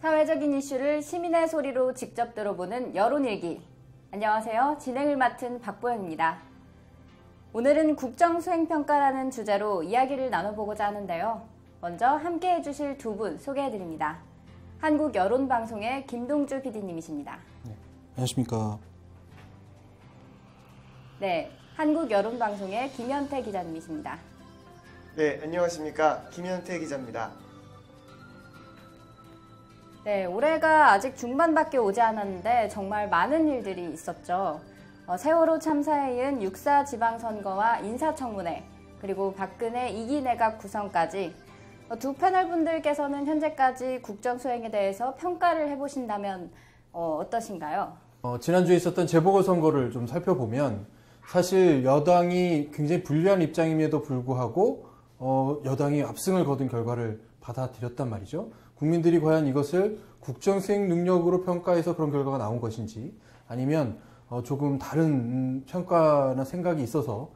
사회적인 이슈를 시민의 소리로 직접 들어보는 여론일기. 안녕하세요. 진행을 맡은 박보영입니다. 오늘은 국정수행평가라는 주제로 이야기를 나눠보고자 하는데요. 먼저 함께 해주실 두 분 소개해드립니다. 한국여론방송의 김동주 PD님이십니다. 네, 안녕하십니까. 네, 한국여론방송의 김현태 기자님이십니다. 네, 안녕하십니까. 김현태 기자입니다. 네, 올해가 아직 중반밖에 오지 않았는데 정말 많은 일들이 있었죠. 세월호 참사에 이은 6.4 지방선거와 인사청문회, 그리고 박근혜 2기 내각 구성까지 두 패널 분들께서는 현재까지 국정수행에 대해서 평가를 해보신다면 어떠신가요? 지난주에 있었던 재보궐선거를 좀 살펴보면 사실 여당이 굉장히 불리한 입장임에도 불구하고 여당이 압승을 거둔 결과를 받아들였단 말이죠. 국민들이 과연 이것을 국정수행 능력으로 평가해서 그런 결과가 나온 것인지 아니면 조금 다른 평가나 생각이 있어서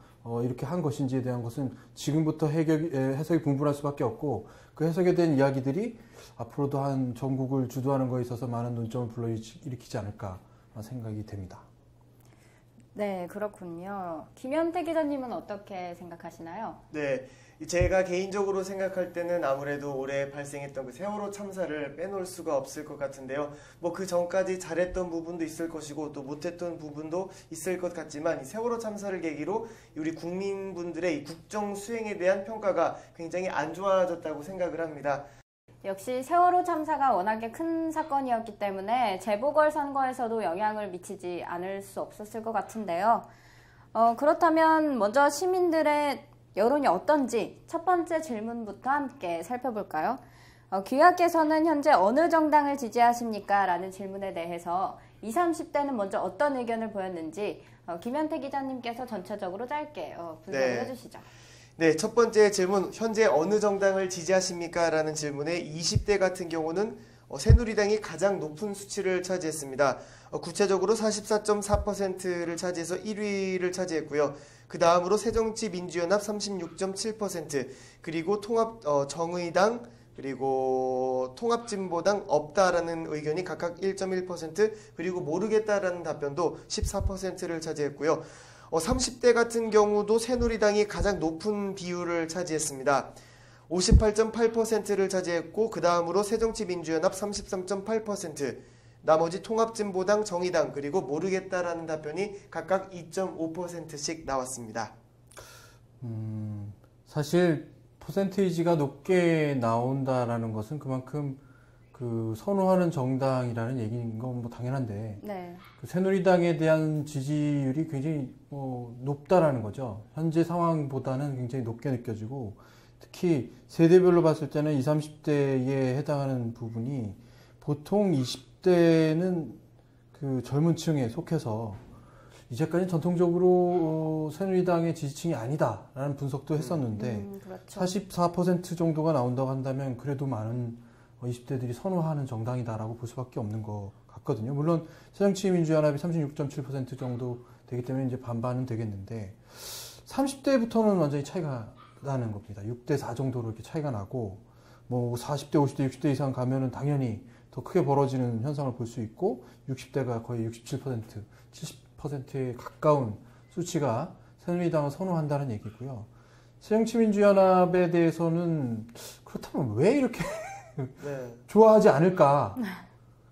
이렇게 한 것인지에 대한 것은 지금부터 해석이 분분할 수밖에 없고 그 해석에 대한 이야기들이 앞으로도 한 전국을 주도하는 것에 있어서 많은 논점을 불러일으키지 않을까 생각이 됩니다. 네, 그렇군요. 김현태 기자님은 어떻게 생각하시나요? 네, 제가 개인적으로 생각할 때는 아무래도 올해 발생했던 그 세월호 참사를 빼놓을 수가 없을 것 같은데요. 뭐 그 전까지 잘했던 부분도 있을 것이고 또 못했던 부분도 있을 것 같지만 이 세월호 참사를 계기로 우리 국민분들의 이 국정 수행에 대한 평가가 굉장히 안 좋아졌다고 생각을 합니다. 역시 세월호 참사가 워낙에 큰 사건이었기 때문에 재보궐선거에서도 영향을 미치지 않을 수 없었을 것 같은데요. 그렇다면 먼저 시민들의 여론이 어떤지 첫 번째 질문부터 함께 살펴볼까요? 귀하께서는 현재 어느 정당을 지지하십니까? 라는 질문에 대해서 20, 30대는 먼저 어떤 의견을 보였는지 김현태 기자님께서 전체적으로 짧게 분석을 해주시죠. 네, 첫 번째 질문, 현재 어느 정당을 지지하십니까? 라는 질문에 20대 같은 경우는 새누리당이 가장 높은 수치를 차지했습니다. 구체적으로 44.4%를 차지해서 1위를 차지했고요. 그 다음으로 새정치민주연합 36.7%, 그리고 정의당, 그리고 통합진보당 없다라는 의견이 각각 1.1%, 그리고 모르겠다라는 답변도 14%를 차지했고요. 30대 같은 경우도 새누리당이 가장 높은 비율을 차지했습니다. 58.8%를 차지했고 그 다음으로 새정치민주연합 33.8%, 나머지 통합진보당, 정의당, 그리고 모르겠다라는 답변이 각각 2.5%씩 나왔습니다. 사실 퍼센테이지가 높게 나온다라는 것은 그만큼 그 선호하는 정당이라는 얘기인 건 뭐 당연한데 네. 그 새누리당에 대한 지지율이 굉장히 높다라는 거죠. 현재 상황보다는 굉장히 높게 느껴지고 특히 세대별로 봤을 때는 20, 30대에 해당하는 부분이 보통 20대는 그 젊은 층에 속해서 이제까지 전통적으로 새누리당의 지지층이 아니다라는 분석도 했었는데 그렇죠. 44% 정도가 나온다고 한다면 그래도 많은 20대들이 선호하는 정당이다라고 볼 수밖에 없는 것 같거든요. 물론 새정치민주연합이 36.7% 정도 되기 때문에 이제 반반은 되겠는데 30대부터는 완전히 차이가 나는 겁니다. 6대 4 정도로 이렇게 차이가 나고 뭐 40대, 50대, 60대 이상 가면은 당연히 더 크게 벌어지는 현상을 볼 수 있고 60대가 거의 67%, 70%에 가까운 수치가 새누리당을 선호한다는 얘기고요. 새정치민주연합에 대해서는 그렇다면 왜 이렇게 네. 좋아하지 않을까?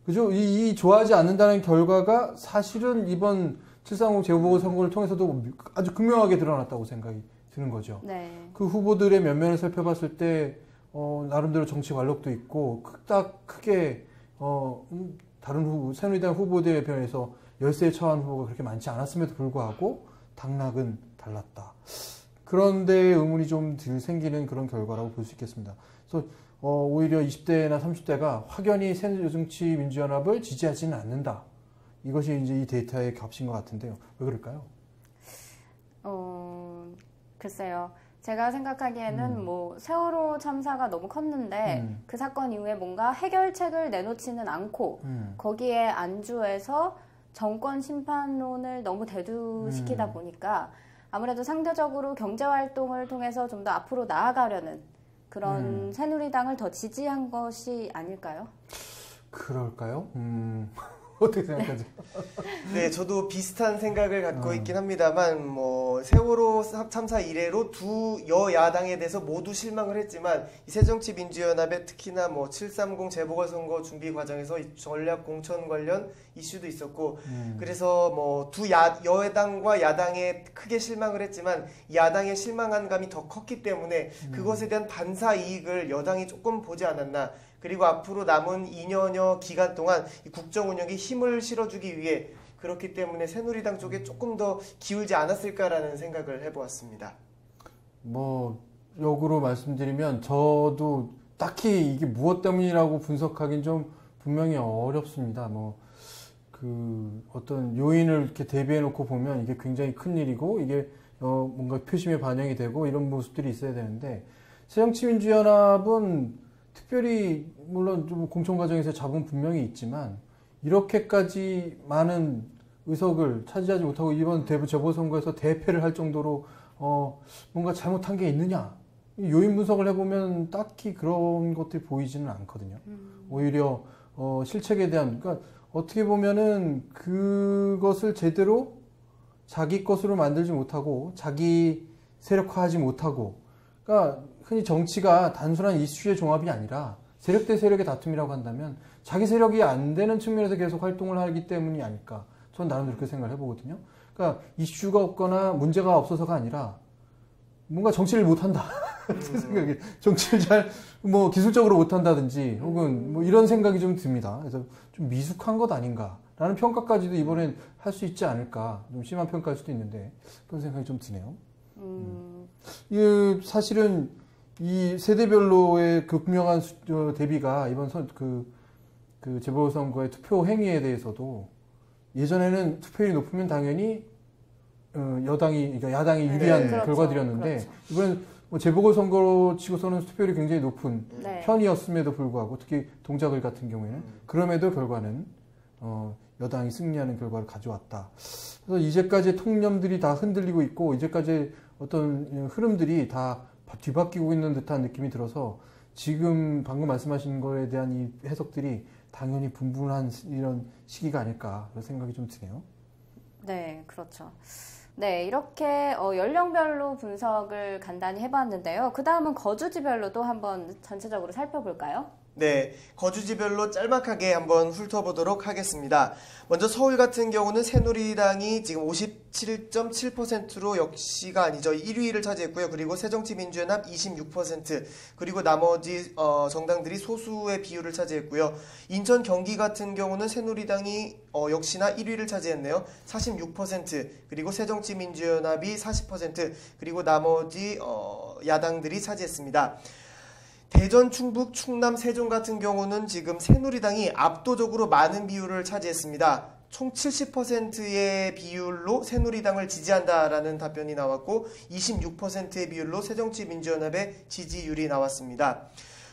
그죠? 이 좋아하지 않는다는 결과가 사실은 이번 730 재보궐선거를 통해서도 아주 극명하게 드러났다고 생각이 드는 거죠. 네. 그 후보들의 면면을 살펴봤을 때 나름대로 정치 관록도 있고 딱 크게 다른 새누리당 후보들에 비해서 열세에 처한 후보가 그렇게 많지 않았음에도 불구하고 당락은 달랐다. 그런데 의문이 좀 덜 생기는 그런 결과라고 볼 수 있겠습니다. 그래서 오히려 20대나 30대가 확연히 새정치민주연합을 지지하지는 않는다. 이것이 이제 이 데이터의 값인 것 같은데요. 왜 그럴까요? 글쎄요. 제가 생각하기에는 뭐 세월호 참사가 너무 컸는데 그 사건 이후에 뭔가 해결책을 내놓지는 않고 거기에 안주해서 정권 심판론을 너무 대두시키다 보니까 아무래도 상대적으로 경제활동을 통해서 좀 더 앞으로 나아가려는 그런 새누리당을 더 지지한 것이 아닐까요? 그럴까요? 어떻게 생각하세요? 네, 저도 비슷한 생각을 갖고 있긴 합니다만, 뭐, 세월호 참사 이래로 두 여야당에 대해서 모두 실망을 했지만, 이 새정치민주연합에 특히나 뭐, 730 재보궐선거 준비 과정에서 이 전략 공천 관련 이슈도 있었고, 그래서 뭐, 여당과 야당에 크게 실망을 했지만, 야당의 실망한 감이 더 컸기 때문에, 그것에 대한 반사 이익을 여당이 조금 보지 않았나. 그리고 앞으로 남은 2년여 기간 동안 이 국정 운영에 힘을 실어주기 위해 그렇기 때문에 새누리당 쪽에 조금 더 기울지 않았을까라는 생각을 해보았습니다. 뭐 역으로 말씀드리면 저도 딱히 이게 무엇 때문이라고 분석하긴 좀 분명히 어렵습니다. 뭐 그 어떤 요인을 이렇게 대비해 놓고 보면 이게 굉장히 큰 일이고 이게 뭔가 표심에 반영이 되고 이런 모습들이 있어야 되는데 새정치민주연합은 특별히 물론 좀 공천 과정에서 잡은 분명히 있지만 이렇게까지 많은 의석을 차지하지 못하고 이번 재보선거에서 대패를 할 정도로 뭔가 잘못한 게 있느냐 요인 분석을 해보면 딱히 그런 것들이 보이지는 않거든요. 오히려 실책에 대한 그러니까 어떻게 보면은 그것을 제대로 자기 것으로 만들지 못하고 자기 세력화하지 못하고 그러니까 흔히 정치가 단순한 이슈의 종합이 아니라 세력 대 세력의 다툼이라고 한다면 자기 세력이 안 되는 측면에서 계속 활동을 하기 때문이 아닐까. 전 나름대로 그렇게 생각을 해보거든요. 그러니까 이슈가 없거나 문제가 없어서가 아니라 뭔가 정치를 못한다. 제 생각에 정치를 잘 뭐 기술적으로 못한다든지 혹은 뭐 이런 생각이 좀 듭니다. 그래서 좀 미숙한 것 아닌가라는 평가까지도 이번엔 할 수 있지 않을까. 좀 심한 평가일 수도 있는데 그런 생각이 좀 드네요. 사실은 이 세대별로의 그 분명한 대비가 이번 그 재보선거의 투표 행위에 대해서도 예전에는 투표율이 높으면 당연히 그러니까 야당이 유리한 네, 그렇죠. 결과들이었는데 그렇죠. 이번엔 뭐 재보궐선거로 치고서는 투표율이 굉장히 높은 네. 편이었음에도 불구하고 특히 동작을 같은 경우에는 그럼에도 결과는 여당이 승리하는 결과를 가져왔다. 그래서 이제까지 통념들이 다 흔들리고 있고 이제까지 어떤 흐름들이 다 뒤바뀌고 있는 듯한 느낌이 들어서 지금 방금 말씀하신 거에 대한 이 해석들이 당연히 분분한 이런 시기가 아닐까 그런 생각이 좀 드네요. 네, 그렇죠. 네, 이렇게 연령별로 분석을 간단히 해봤는데요. 그 다음은 거주지별로도 한번 전체적으로 살펴볼까요? 네, 거주지별로 짤막하게 한번 훑어보도록 하겠습니다. 먼저 서울 같은 경우는 새누리당이 지금 57.7%로 역시가 아니죠. 1위를 차지했고요. 그리고 새정치민주연합 26%, 그리고 나머지 정당들이 소수의 비율을 차지했고요. 인천, 경기 같은 경우는 새누리당이 역시나 1위를 차지했네요. 46%, 그리고 새정치민주연합이 40%, 그리고 나머지 야당들이 차지했습니다. 대전, 충북, 충남, 세종 같은 경우는 지금 새누리당이 압도적으로 많은 비율을 차지했습니다. 총 70%의 비율로 새누리당을 지지한다라는 답변이 나왔고 26%의 비율로 새정치민주연합의 지지율이 나왔습니다.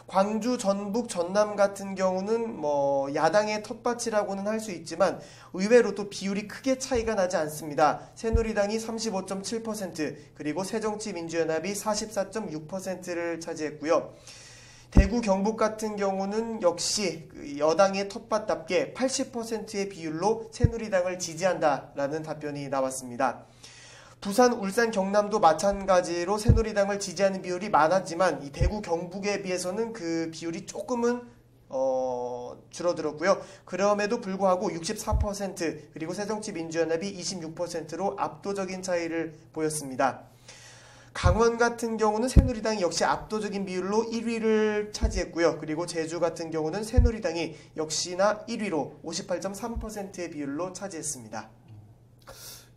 광주, 전북, 전남 같은 경우는 뭐 야당의 텃밭이라고는 할 수 있지만 의외로 또 비율이 크게 차이가 나지 않습니다. 새누리당이 35.7%, 그리고 새정치민주연합이 44.6%를 차지했고요. 대구, 경북 같은 경우는 역시 여당의 텃밭답게 80%의 비율로 새누리당을 지지한다라는 답변이 나왔습니다. 부산, 울산, 경남도 마찬가지로 새누리당을 지지하는 비율이 많았지만 이 대구, 경북에 비해서는 그 비율이 조금은 줄어들었고요. 그럼에도 불구하고 64% 그리고 새정치민주연합이 26%로 압도적인 차이를 보였습니다. 강원 같은 경우는 새누리당이 역시 압도적인 비율로 1위를 차지했고요. 그리고 제주 같은 경우는 새누리당이 역시나 1위로 58.3%의 비율로 차지했습니다.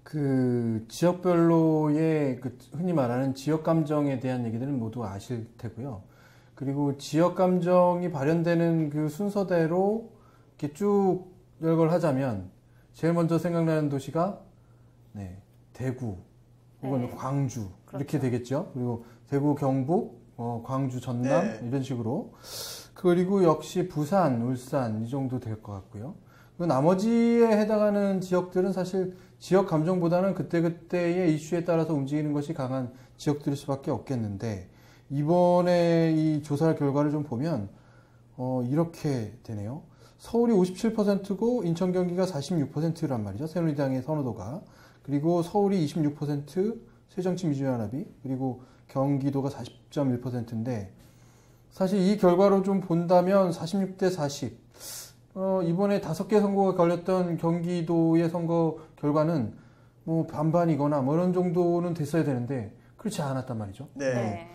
그 지역별로의 그 흔히 말하는 지역 감정에 대한 얘기들은 모두 아실 테고요. 그리고 지역 감정이 발현되는 그 순서대로 이렇게 쭉 열거를 하자면 제일 먼저 생각나는 도시가 대구 혹은 네. 광주 그렇죠. 이렇게 되겠죠. 그리고 대구, 경북, 광주, 전남 이런 식으로 그리고 역시 부산, 울산 이 정도 될 것 같고요. 그 나머지에 해당하는 지역들은 사실 지역 감정보다는 그때그때의 이슈에 따라서 움직이는 것이 강한 지역들일 수밖에 없겠는데 이번에 이 조사 결과를 좀 보면 이렇게 되네요. 서울이 57%고 인천 경기가 46%란 말이죠. 새누리당의 선호도가. 그리고 서울이 26%, 새정치민주연합이, 그리고 경기도가 40.1%인데 사실 이 결과로 좀 본다면 46대 40. 이번에 5개 선거가 걸렸던 경기도의 선거 결과는 뭐 반반이거나 뭐 이런 정도는 됐어야 되는데 그렇지 않았단 말이죠. 네.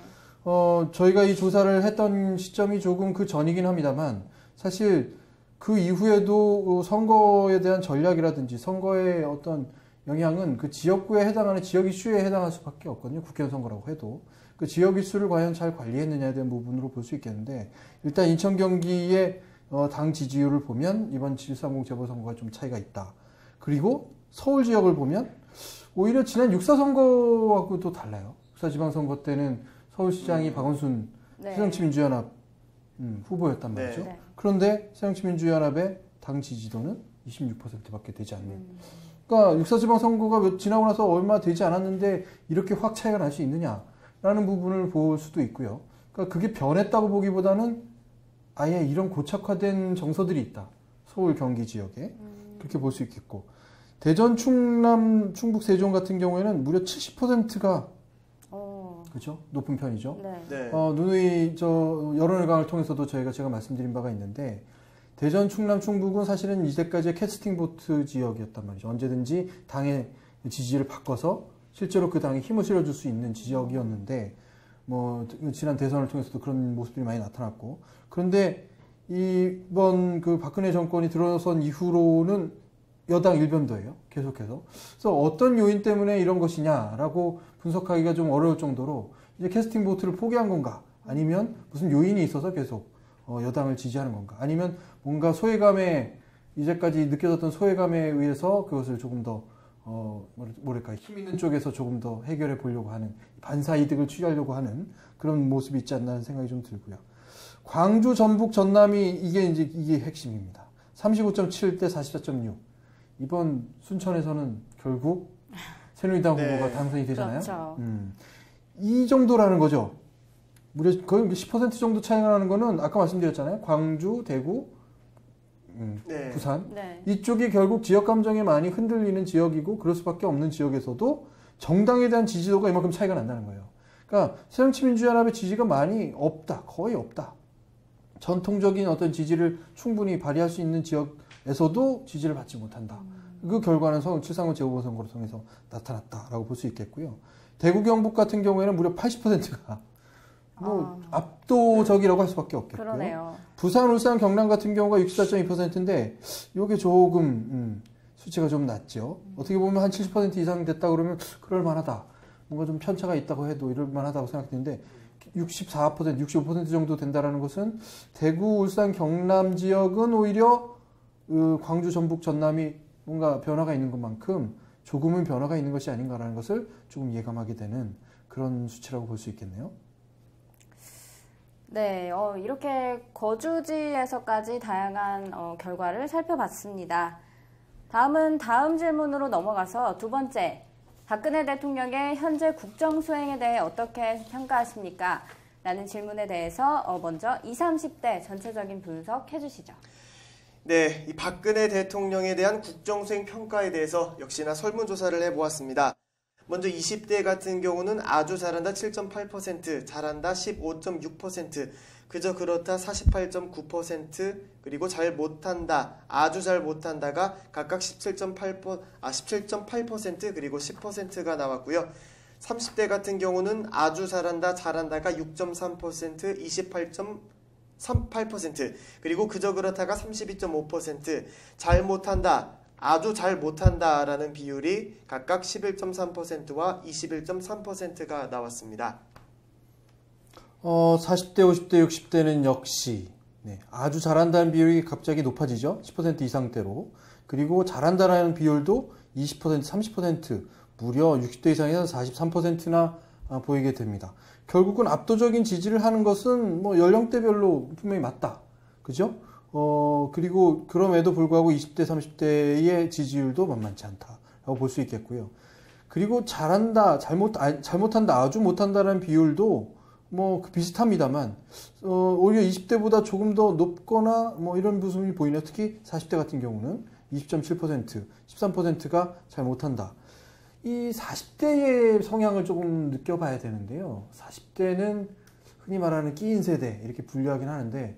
저희가 이 조사를 했던 시점이 조금 그 전이긴 합니다만 사실 그 이후에도 선거에 대한 전략이라든지 선거의 어떤 영향은 그 지역구에 해당하는 지역 이슈에 해당할 수밖에 없거든요. 국회의원 선거라고 해도. 그 지역 이슈를 과연 잘 관리했느냐에 대한 부분으로 볼 수 있겠는데 일단 인천 경기의 당 지지율을 보면 이번 730 재보선거가 좀 차이가 있다. 그리고 서울 지역을 보면 오히려 지난 6.4 선거하고 또 달라요. 6.4 지방선거 때는 서울시장이 박원순 네. 새정치민주연합 후보였단 말이죠. 네. 그런데 새정치민주연합의 당 지지도는 26%밖에 되지 않는. 그러니까 6.4 지방선거가 지나고 나서 얼마 되지 않았는데 이렇게 확 차이가 날 수 있느냐라는 부분을 볼 수도 있고요. 그러니까 그게 변했다고 보기보다는 아예 이런 고착화된 정서들이 있다. 서울, 경기 지역에. 그렇게 볼 수 있겠고. 대전, 충남, 충북, 세종 같은 경우에는 무려 70%가 그렇죠? 높은 편이죠. 네. 네. 누누이 여론을강을 통해서도 제가 말씀드린 바가 있는데 대전, 충남, 충북은 사실은 이제까지의 캐스팅 보트 지역이었단 말이죠. 언제든지 당의 지지를 바꿔서 실제로 그 당에 힘을 실어줄 수 있는 지역이었는데 뭐 지난 대선을 통해서도 그런 모습들이 많이 나타났고 그런데 이번 그 박근혜 정권이 들어선 이후로는 여당 일변도예요. 계속해서. 그래서 어떤 요인 때문에 이런 것이냐라고 분석하기가 좀 어려울 정도로 이제 캐스팅 보트를 포기한 건가? 아니면 무슨 요인이 있어서 계속 여당을 지지하는 건가? 아니면 뭔가 소외감에 이제까지 느껴졌던 소외감에 의해서 그것을 조금 더 뭐랄까 힘 있는 쪽에서 조금 더 해결해 보려고 하는 반사 이득을 취하려고 하는 그런 모습이 있지 않나 하는 생각이 좀 들고요. 광주, 전북, 전남이 이게 핵심입니다. 35.7 대 44.6. 이번 순천에서는 결국 새누리당 네. 후보가 당선이 되잖아요. 그렇죠. 이 정도라는 거죠. 무려 거의 10% 정도 차이가 나는 거는 아까 말씀드렸잖아요. 광주, 대구, 네. 부산. 네. 이쪽이 결국 지역 감정에 많이 흔들리는 지역이고 그럴 수밖에 없는 지역에서도 정당에 대한 지지도가 이만큼 차이가 난다는 거예요. 그러니까 새정치민주연합의 지지가 많이 없다. 거의 없다. 전통적인 어떤 지지를 충분히 발휘할 수 있는 지역에서도 지지를 받지 못한다. 그 결과는 730 재보선거를 통해서 나타났다라고 볼 수 있겠고요. 대구 경북 같은 경우에는 무려 80%가 압도적이라고 할 수밖에 없겠고요. 그러네요. 부산, 울산, 경남 같은 경우가 64.2%인데 이게 조금 수치가 좀 낮죠. 어떻게 보면 한 70% 이상 됐다 그러면 그럴 만하다. 뭔가 좀 편차가 있다고 해도 이럴 만하다고 생각되는데 64%, 65% 정도 된다라는 것은 대구, 울산, 경남 지역은 오히려 광주, 전북, 전남이 뭔가 변화가 있는 것만큼 조금은 변화가 있는 것이 아닌가라는 것을 조금 예감하게 되는 그런 수치라고 볼 수 있겠네요. 네, 이렇게 거주지에서까지 다양한 결과를 살펴봤습니다. 다음은 다음 질문으로 넘어가서 두 번째, 박근혜 대통령의 현재 국정 수행에 대해 어떻게 평가하십니까? 라는 질문에 대해서 먼저 20, 30대 전체적인 분석 해주시죠. 네, 이 박근혜 대통령에 대한 국정수행 평가에 대해서 역시나 설문조사를 해보았습니다. 먼저 20대 같은 경우는 아주 잘한다 7.8%, 잘한다 15.6%, 그저 그렇다 48.9%, 그리고 잘 못한다, 아주 잘 못한다가 각각 17.8%, 그리고 10%가 나왔고요. 30대 같은 경우는 아주 잘한다, 잘한다가 6.3%, 28.38%, 그리고 그저 그렇다가 32.5%, 잘 못한다, 아주 잘 못한다라는 비율이 각각 11.3%와 21.3%가 나왔습니다. 40대, 50대, 60대는 역시 아주 잘한다는 비율이 갑자기 높아지죠. 10% 이상대로. 그리고 잘한다라는 비율도 20%, 30%, 무려 60대 이상에서 43%나 보이게 됩니다. 결국은 압도적인 지지를 하는 것은 뭐 연령대별로 분명히 맞다. 그죠? 그리고 그럼에도 불구하고 20대, 30대의 지지율도 만만치 않다라고 볼 수 있겠고요. 그리고 잘한다, 잘못한다, 아주 못한다라는 비율도 뭐 비슷합니다만 오히려 20대보다 조금 더 높거나 뭐 이런 모습이 보이네요. 특히 40대 같은 경우는 20.7%, 13%가 잘 못한다. 이 40대의 성향을 조금 느껴봐야 되는데요. 40대는 흔히 말하는 끼인 세대 이렇게 분류하긴 하는데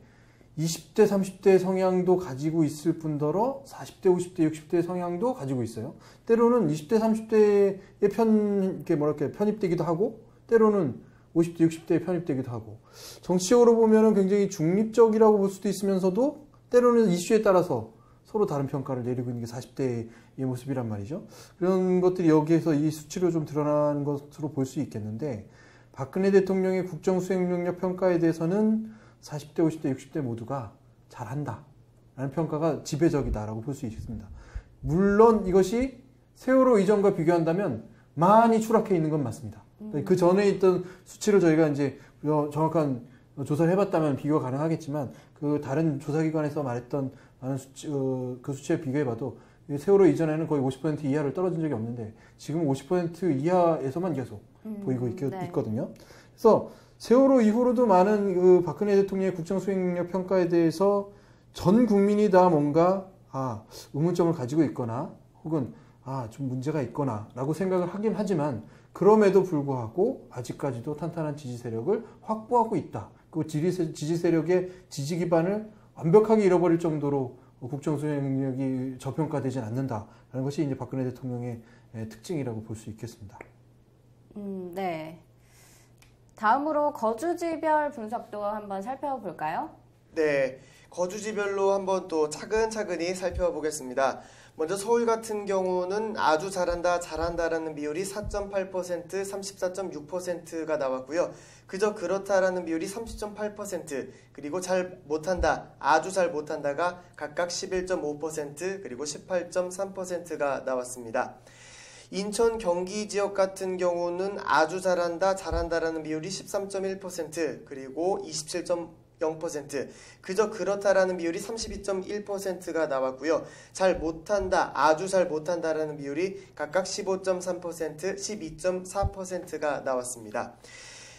20대, 30대 성향도 가지고 있을 뿐더러 40대, 50대, 60대 성향도 가지고 있어요. 때로는 20대, 30대에 이렇게 뭐랄까 편입되기도 하고 때로는 50대, 60대에 편입되기도 하고 정치적으로 보면은 굉장히 중립적이라고 볼 수도 있으면서도 때로는 이슈에 따라서 서로 다른 평가를 내리고 있는 게 40대의 모습이란 말이죠. 그런 것들이 여기에서 이 수치로 좀 드러나는 것으로 볼 수 있겠는데 박근혜 대통령의 국정 수행 능력 평가에 대해서는 40대, 50대, 60대 모두가 잘한다 라는 평가가 지배적이다라고 볼 수 있습니다. 물론 이것이 세월호 이전과 비교한다면 많이 추락해 있는 건 맞습니다. 그 전에 있던 수치를 저희가 이제 정확한 조사를 해봤다면 비교가 가능하겠지만 그 다른 조사기관에서 말했던 많은 수치, 그 수치에 비교해봐도 세월호 이전에는 거의 50% 이하를 떨어진 적이 없는데 지금 50% 이하에서만 계속 보이고 네. 있거든요. 그래서 세월호 이후로도 많은 그 박근혜 대통령의 국정 수행 능력 평가에 대해서 전 국민이 다 뭔가 의문점을 가지고 있거나 혹은 좀 문제가 있거나 라고 생각을 하긴 하지만 그럼에도 불구하고 아직까지도 탄탄한 지지 세력을 확보하고 있다. 그 지지 세력의 지지 기반을 완벽하게 잃어버릴 정도로 국정 수행 능력이 저평가되진 않는다라는 것이 이제 박근혜 대통령의 특징이라고 볼 수 있겠습니다. 네. 다음으로 거주지별 분석도 한번 살펴볼까요? 네, 거주지별로 한번 또 차근차근히 살펴보겠습니다. 먼저 서울 같은 경우는 아주 잘한다, 잘한다라는 비율이 4.8%, 34.6%가 나왔고요. 그저 그렇다라는 비율이 30.8%, 그리고 잘 못한다, 아주 잘 못한다가 각각 11.5%, 그리고 18.3%가 나왔습니다. 인천, 경기 지역 같은 경우는 아주 잘한다, 잘한다라는 비율이 13.1%, 그리고 27.0%, 그저 그렇다라는 비율이 32.1%가 나왔고요. 잘 못한다, 아주 잘 못한다라는 비율이 각각 15.3%, 12.4%가 나왔습니다.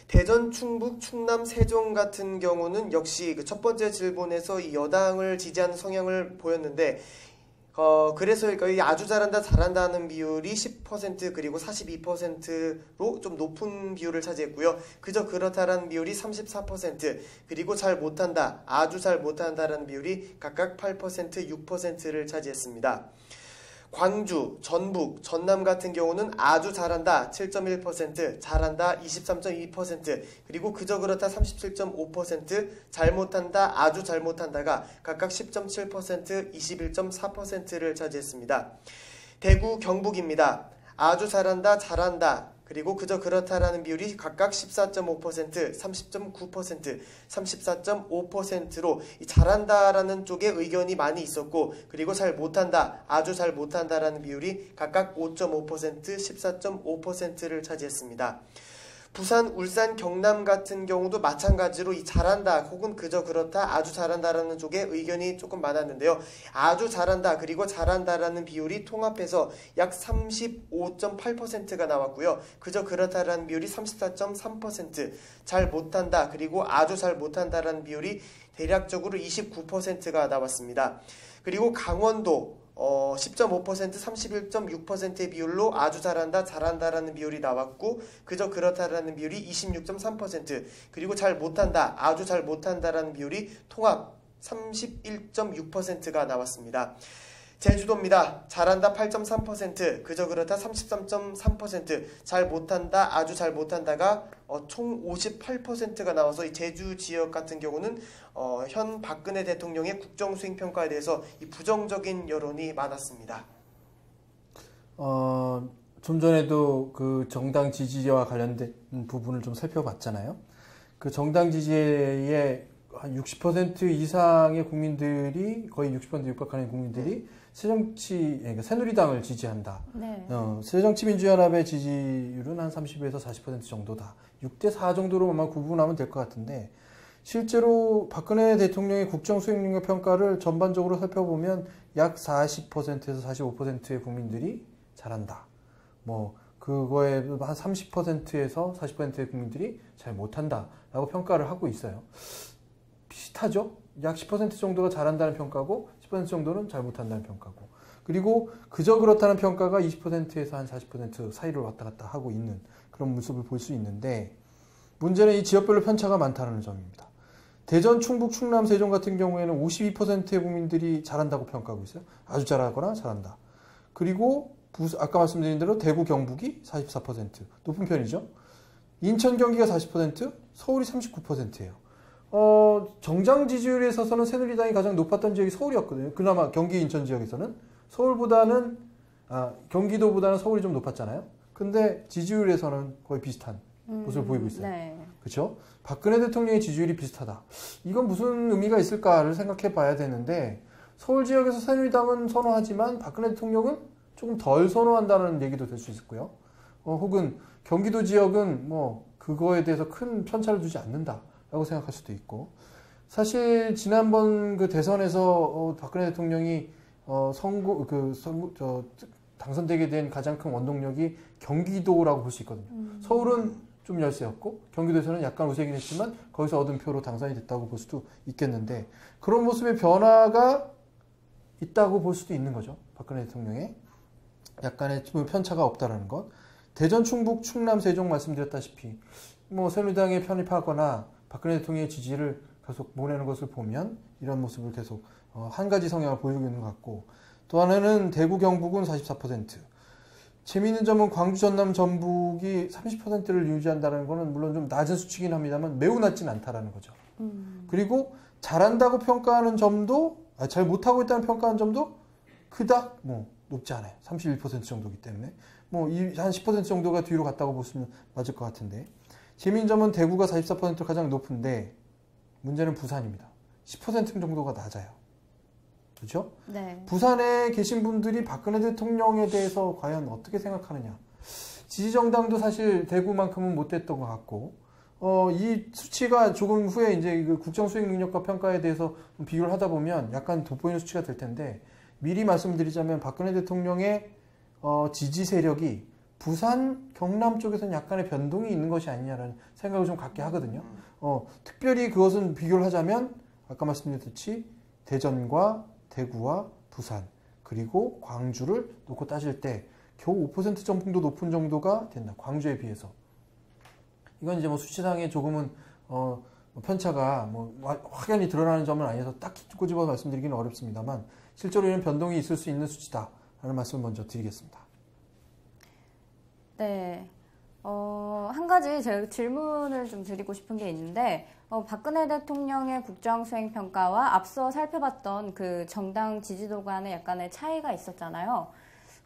대전, 충북, 충남, 세종 같은 경우는 역시 그 첫 번째 질본에서 이 여당을 지지하는 성향을 보였는데 그래서 이 아주 잘한다, 잘한다는 비율이 10% 그리고 42%로 좀 높은 비율을 차지했고요. 그저 그렇다라는 비율이 34% 그리고 잘 못한다, 아주 잘 못한다라는 비율이 각각 8%, 6%를 차지했습니다. 광주, 전북, 전남 같은 경우는 아주 잘한다 7.1%, 잘한다 23.2%, 그리고 그저 그렇다 37.5%, 잘못한다, 아주 잘못한다가 각각 10.7%, 21.4%를 차지했습니다. 대구, 경북입니다. 아주 잘한다, 잘한다, 그리고 그저 그렇다라는 비율이 각각 14.5%, 30.9%, 34.5%로 이 잘한다라는 쪽에 의견이 많이 있었고 그리고 잘 못한다, 아주 잘 못한다라는 비율이 각각 5.5%, 14.5%를 차지했습니다. 부산, 울산, 경남 같은 경우도 마찬가지로 이 잘한다 혹은 그저 그렇다, 아주 잘한다라는 쪽에 의견이 조금 많았는데요. 아주 잘한다 그리고 잘한다라는 비율이 통합해서 약 35.8%가 나왔고요. 그저 그렇다라는 비율이 34.3%, 잘 못한다 그리고 아주 잘 못한다라는 비율이 대략적으로 29%가 나왔습니다. 그리고 강원도 10.5%, 31.6%의 비율로 아주 잘한다, 잘한다라는 비율이 나왔고 그저 그렇다라는 비율이 26.3%, 그리고 잘 못한다, 아주 잘 못한다라는 비율이 통합 31.6%가 나왔습니다. 제주도입니다. 잘한다 8.3%, 그저 그렇다 33.3%, 잘 못한다, 아주 잘 못한다가 총 58%가 나와서 이 제주 지역 같은 경우는 현 박근혜 대통령의 국정 수행 평가에 대해서 이 부정적인 여론이 많았습니다. 좀 전에도 그 정당 지지와 관련된 부분을 좀 살펴봤잖아요. 그 정당 지지의 한 60% 이상의 국민들이, 거의 60% 육박하는 국민들이 그러니까 새누리당을 지지한다. 네. 새정치민주연합의 지지율은 한 30에서 40% 정도다. 6대4 정도로 아마 구분하면 될 것 같은데 실제로 박근혜 대통령의 국정 수행 능력 평가를 전반적으로 살펴보면 약 40%에서 45%의 국민들이 잘한다. 그거에 한 30%에서 40%의 국민들이 잘 못한다 라고 평가를 하고 있어요. 비슷하죠? 약 10% 정도가 잘한다는 평가고 10% 정도는 잘 못한다는 평가고, 그리고 그저 그렇다는 평가가 20%에서 한 40% 사이를 왔다 갔다 하고 있는 그런 모습을 볼 수 있는데, 문제는 이 지역별로 편차가 많다는 점입니다. 대전, 충북, 충남, 세종 같은 경우에는 52%의 국민들이 잘한다고 평가하고 있어요. 아주 잘하거나 잘한다. 그리고 아까 말씀드린 대로 대구, 경북이 44%, 높은 편이죠. 인천, 경기가 40%, 서울이 39%예요. 정당 지지율에 있어서는 새누리당이 가장 높았던 지역이 서울이었거든요. 그나마 경기, 인천 지역에서는 경기도보다는 서울이 좀 높았잖아요. 근데 지지율에서는 거의 비슷한 모습을 보이고 있어요. 네. 그렇죠? 박근혜 대통령의 지지율이 비슷하다. 이건 무슨 의미가 있을까를 생각해 봐야 되는데, 서울 지역에서 새누리당은 선호하지만 박근혜 대통령은 조금 덜 선호한다는 얘기도 될 수 있고요. 혹은 경기도 지역은 뭐 그거에 대해서 큰 편차를 두지 않는다라고 생각할 수도 있고, 사실 지난번 그 대선에서 박근혜 대통령이 당선되게 된 가장 큰 원동력이 경기도라고 볼 수 있거든요. 서울은 좀 열세였고 경기도에서는 약간 우세긴 했지만 거기서 얻은 표로 당선이 됐다고 볼 수도 있겠는데, 그런 모습의 변화가 있다고 볼 수도 있는 거죠. 박근혜 대통령의 약간의 편차가 없다라는 것. 대전, 충북, 충남, 세종 말씀드렸다시피 뭐 새누리당에 편입하거나 박근혜 대통령의 지지를 계속 모내는 것을 보면 이런 모습을 계속 한 가지 성향을 보이고 있는 것 같고, 또 하나는 대구, 경북은 44%. 재미있는 점은 광주, 전남, 전북이 30%를 유지한다는 것은 물론 좀 낮은 수치긴 합니다만 매우 낮진 않다라는 거죠. 그리고 잘한다고 평가하는 점도, 잘 못하고 있다는 평가하는 점도 그닥 높지 않아요. 31% 정도이기 때문에 한 10% 정도가 뒤로 갔다고 보시면 맞을 것 같은데, 재미있는 점은 대구가 44%로 가장 높은데 문제는 부산입니다. 10% 정도가 낮아요. 그렇죠? 네. 부산에 계신 분들이 박근혜 대통령에 대해서 과연 어떻게 생각하느냐. 지지정당도 사실 대구만큼은 못됐던 것 같고, 이 수치가 조금 후에 이제 그 국정수행 능력과 평가에 대해서 비교를 하다 보면 약간 돋보이는 수치가 될 텐데, 미리 말씀드리자면 박근혜 대통령의 지지 세력이 부산, 경남 쪽에서는 약간의 변동이 있는 것이 아니냐라는 생각을 좀 갖게 하거든요. 특별히 그것은 비교를 하자면 아까 말씀드렸듯이 대전과 대구와 부산, 그리고 광주를 놓고 따질 때 겨우 5% 정도 높은 정도가 된다. 광주에 비해서. 이건 이제 수치상에 조금은 편차가 확연히 드러나는 점은 아니어서 딱히 꼬집어 말씀드리기는 어렵습니다만, 실제로 이런 변동이 있을 수 있는 수치다라는 말씀을 먼저 드리겠습니다. 네. 한 가지 제가 질문을 좀 드리고 싶은 게 있는데, 박근혜 대통령의 국정수행평가와 앞서 살펴봤던 그 정당 지지도 간의 약간의 차이가 있었잖아요.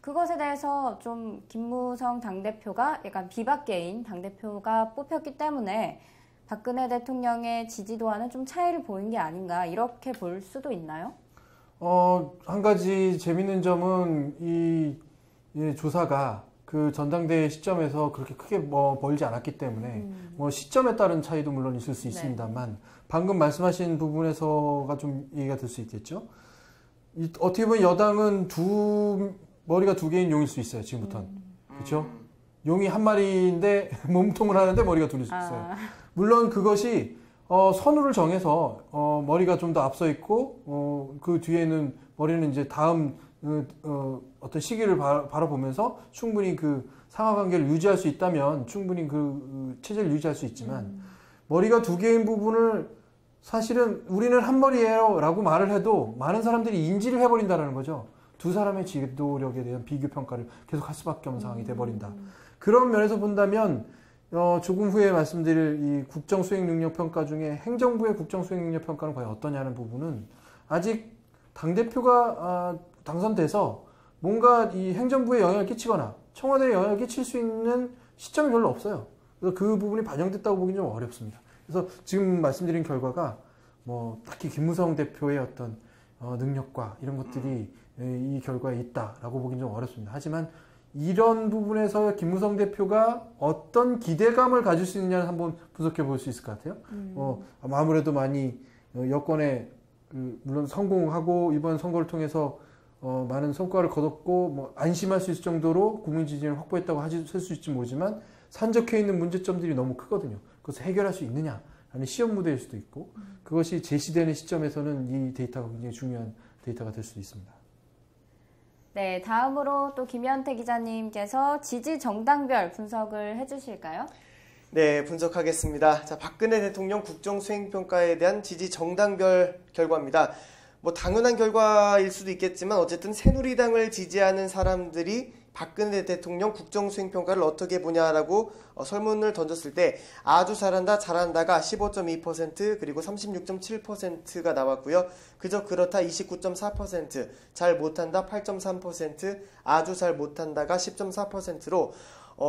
그것에 대해서 좀 김무성 당대표가 약간 비박계인 당대표가 뽑혔기 때문에 박근혜 대통령의 지지도와는 좀 차이를 보인 게 아닌가, 이렇게 볼 수도 있나요? 한 가지 재밌는 점은 이 조사가 그 전당대회 시점에서 그렇게 크게 멀지 않았기 때문에 시점에 따른 차이도 물론 있을 수 있습니다만, 방금 말씀하신 부분에서가 좀 얘기가 될 수 있겠죠. 어떻게 보면 여당은 머리가 두 개인 용일 수 있어요, 지금부터는. 그렇죠? 용이 한 마리인데 몸통을 하는데 머리가 둘일 수 있어요. 물론 그것이 선우를 정해서 머리가 좀 더 앞서 있고 그 뒤에는 머리는 이제 다음 어떤 시기를 바라보면서 충분히 그 상하관계를 유지할 수 있다면 충분히 그 체제를 유지할 수 있지만, 머리가 두 개인 부분을 사실은 우리는 한 머리예요 라고 말을 해도 많은 사람들이 인지를 해버린다는 거죠. 두 사람의 지도력에 대한 비교 평가를 계속 할 수밖에 없는 상황이 돼버린다. 그런 면에서 본다면 조금 후에 말씀드릴 이 국정수행능력평가 중에 행정부의 국정수행능력평가는 과연 어떠냐는 부분은 아직 당대표가 당선돼서 뭔가 이 행정부에 영향을 끼치거나 청와대에 영향을 끼칠 수 있는 시점이 별로 없어요. 그래서 그 부분이 반영됐다고 보기는 좀 어렵습니다. 그래서 지금 말씀드린 결과가 딱히 김무성 대표의 어떤 능력과 이런 것들이 이 결과에 있다라고 보기는 좀 어렵습니다. 하지만 이런 부분에서 김무성 대표가 어떤 기대감을 가질 수 있느냐를 한번 분석해 볼 수 있을 것 같아요. 아무래도 많이 여권에 물론 성공하고 이번 선거를 통해서 많은 성과를 거뒀고 안심할 수 있을 정도로 국민 지지를 확보했다고 할 수 있을지 모르지만 산적해 있는 문제점들이 너무 크거든요. 그것을 해결할 수 있느냐 아니면 시험 무대일 수도 있고 그것이 제시되는 시점에서는 이 데이터가 굉장히 중요한 데이터가 될 수도 있습니다. 네, 다음으로 또 김현태 기자님께서 지지 정당별 분석을 해주실까요? 네, 분석하겠습니다. 자, 박근혜 대통령 국정수행평가에 대한 지지 정당별 결과입니다. 뭐 당연한 결과일 수도 있겠지만 어쨌든 새누리당을 지지하는 사람들이 박근혜 대통령 국정수행평가를 어떻게 보냐라고 설문을 던졌을 때 아주 잘한다, 잘한다가 15.2% 그리고 36.7%가 나왔고요. 그저 그렇다 29.4%, 잘 못한다 8.3%, 아주 잘 못한다가 10.4%로